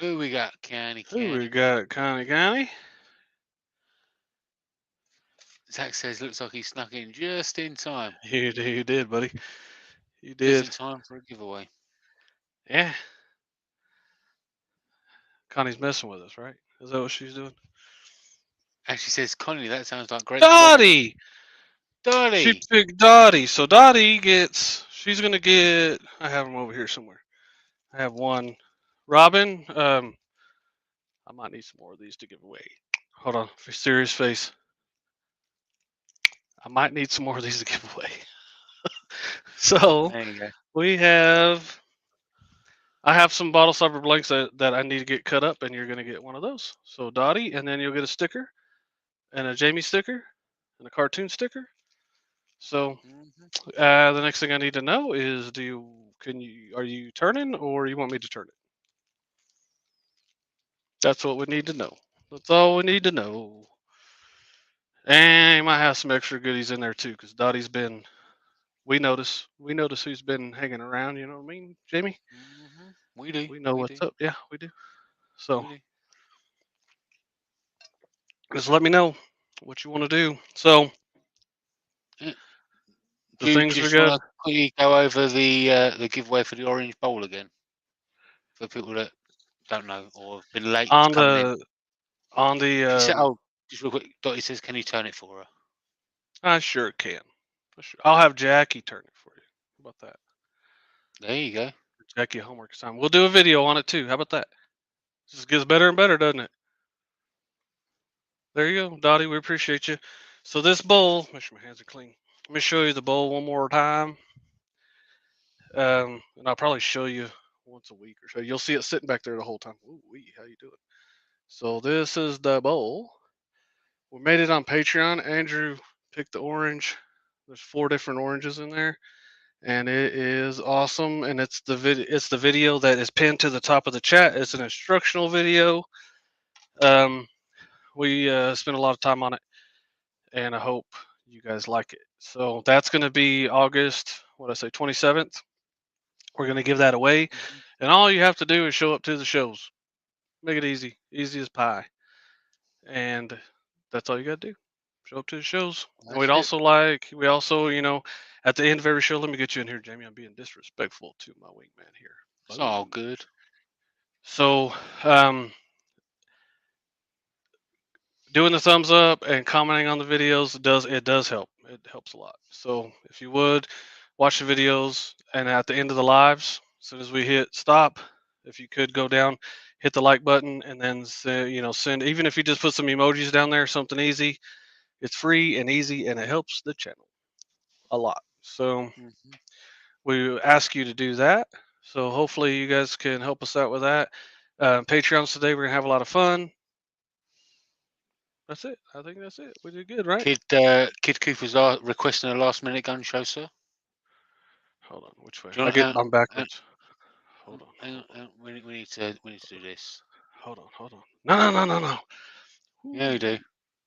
Who we got, Canny? Who we got, Connie? Zach says looks like he snuck in just in time. You did, buddy. You Just did. in time for a giveaway. Yeah. Connie's messing with us, right? Is that what she's doing? Actually says, Connie, that sounds like great. Dottie! Dottie! She picked Dottie. So Dottie she's going to get, I have them over here somewhere. I have one. Robin, I might need some more of these to give away. Hold on. Serious face. I might need some more of these to give away. So there you go. I have some bottle stopper blanks that I need to get cut up, and you're going to get one of those. So Dottie, and then you'll get a sticker, and a Jamie sticker, and a cartoon sticker. So the next thing I need to know is, are you turning, or you want me to turn it? That's what we need to know. That's all we need to know. And you might have some extra goodies in there too, because Dottie's been we notice who's been hanging around. You know what I mean, Jamie? We do. We know what's up. Yeah, we do. So We do. just let me know what you want to do. So Yeah. the Do you things we just got want to quickly go over the giveaway for the orange bowl again for people that don't know or have been late on coming in? the She said, "Oh, just real quick." Dottie says, "Can you turn it for her?" I sure can. For sure. I'll have Jackie turn it for you. How about that? There you go. Jackie homework assignment. We'll do a video on it too. How about that? Just gets better and better, doesn't it? There you go, Dottie. We appreciate you. So this bowl, make sure my hands are clean. Let me show you the bowl one more time. And I'll probably show you once a week or so. You'll see it sitting back there the whole time. Ooh, wee, how you doing? So this is the bowl. We made it on Patreon. Andrew picked the orange. There's 4 different oranges in there, and it is awesome. And it's the video that is pinned to the top of the chat. It's an instructional video. We spent a lot of time on it, and I hope you guys like it. So that's going to be August, what I say, 27th. We're going to give that away, and all you have to do is show up to the shows. Make it easy, easy as pie, and that's all you got to do. Show up to the shows. And That's it. we also, at the end of every show, let me get you in here, Jamie. I'm being disrespectful to my wingman here. It's all good. So, doing the thumbs up and commenting on the videos does help. It helps a lot. So if you would watch the videos, and at the end of the lives, as soon as we hit stop, if you could go down, hit the like button, and then send, even if you just put some emojis down there, something easy. It's free and easy, and it helps the channel a lot. So we ask you to do that. So hopefully you guys can help us out with that. Patreons today, we're gonna have a lot of fun. That's it. I think that's it. We did good, right? Kid Cooper's requesting a last-minute gun show, sir. Hold on, which way? Do you want I'm backwards. Hold on. We need to do this. Hold on. No. Yeah, we do.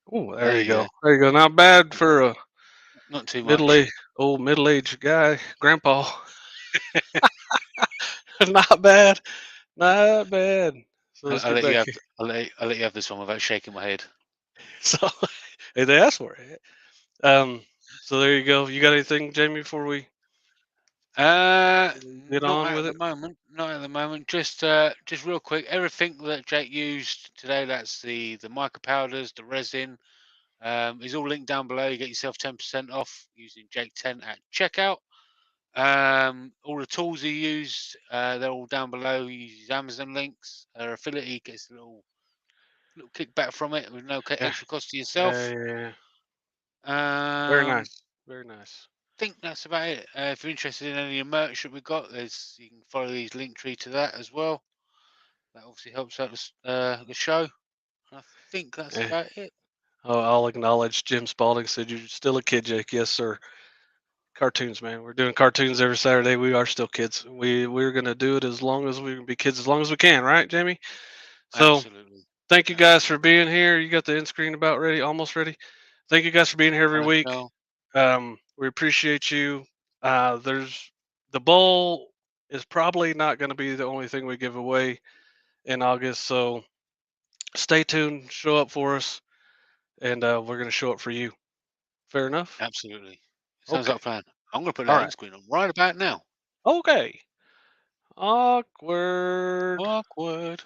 Oh, there you go. There you go. Not bad for a Not too much. middle-aged guy, grandpa. Not bad. Not bad. So let's I'll get let you back have. here. I'll let you have this one without shaking my head. So hey, they asked for it. So there you go. You got anything, Jamie, before we get on with it? Not at the moment. Just real quick. Everything that Jake used today. That's the mica powders, the resin. Is all linked down below. You get yourself 10% off using Jake 10 at checkout. All the tools he used, they're all down below. He uses Amazon links. Our affiliate, he gets a little kickback from it with no extra cost to yourself. Yeah. Very Very nice. Very nice. I think that's about it. If you're interested in any of the merch that we've got, you can follow these link tree to that as well. That obviously helps out the show. I think that's about it. I'll acknowledge Jim Spalding said you're still a kid, Jake. Yes, sir. Cartoons, man. We're doing cartoons every Saturday. We are still kids. We're gonna do it as long as we can be kids, as long as we can, right, Jamie? So Absolutely. thank you guys for being here. You got the end screen about ready, almost ready. Thank you guys for being here every week. We appreciate you. There's the bowl is probably not going to be the only thing we give away in August, so stay tuned. Show up for us, and we're going to show up for you. Fair enough. Absolutely. Sounds Okay. like a plan. I'm going to put All that right. end screen on right about now. Okay. Awkward. Awkward.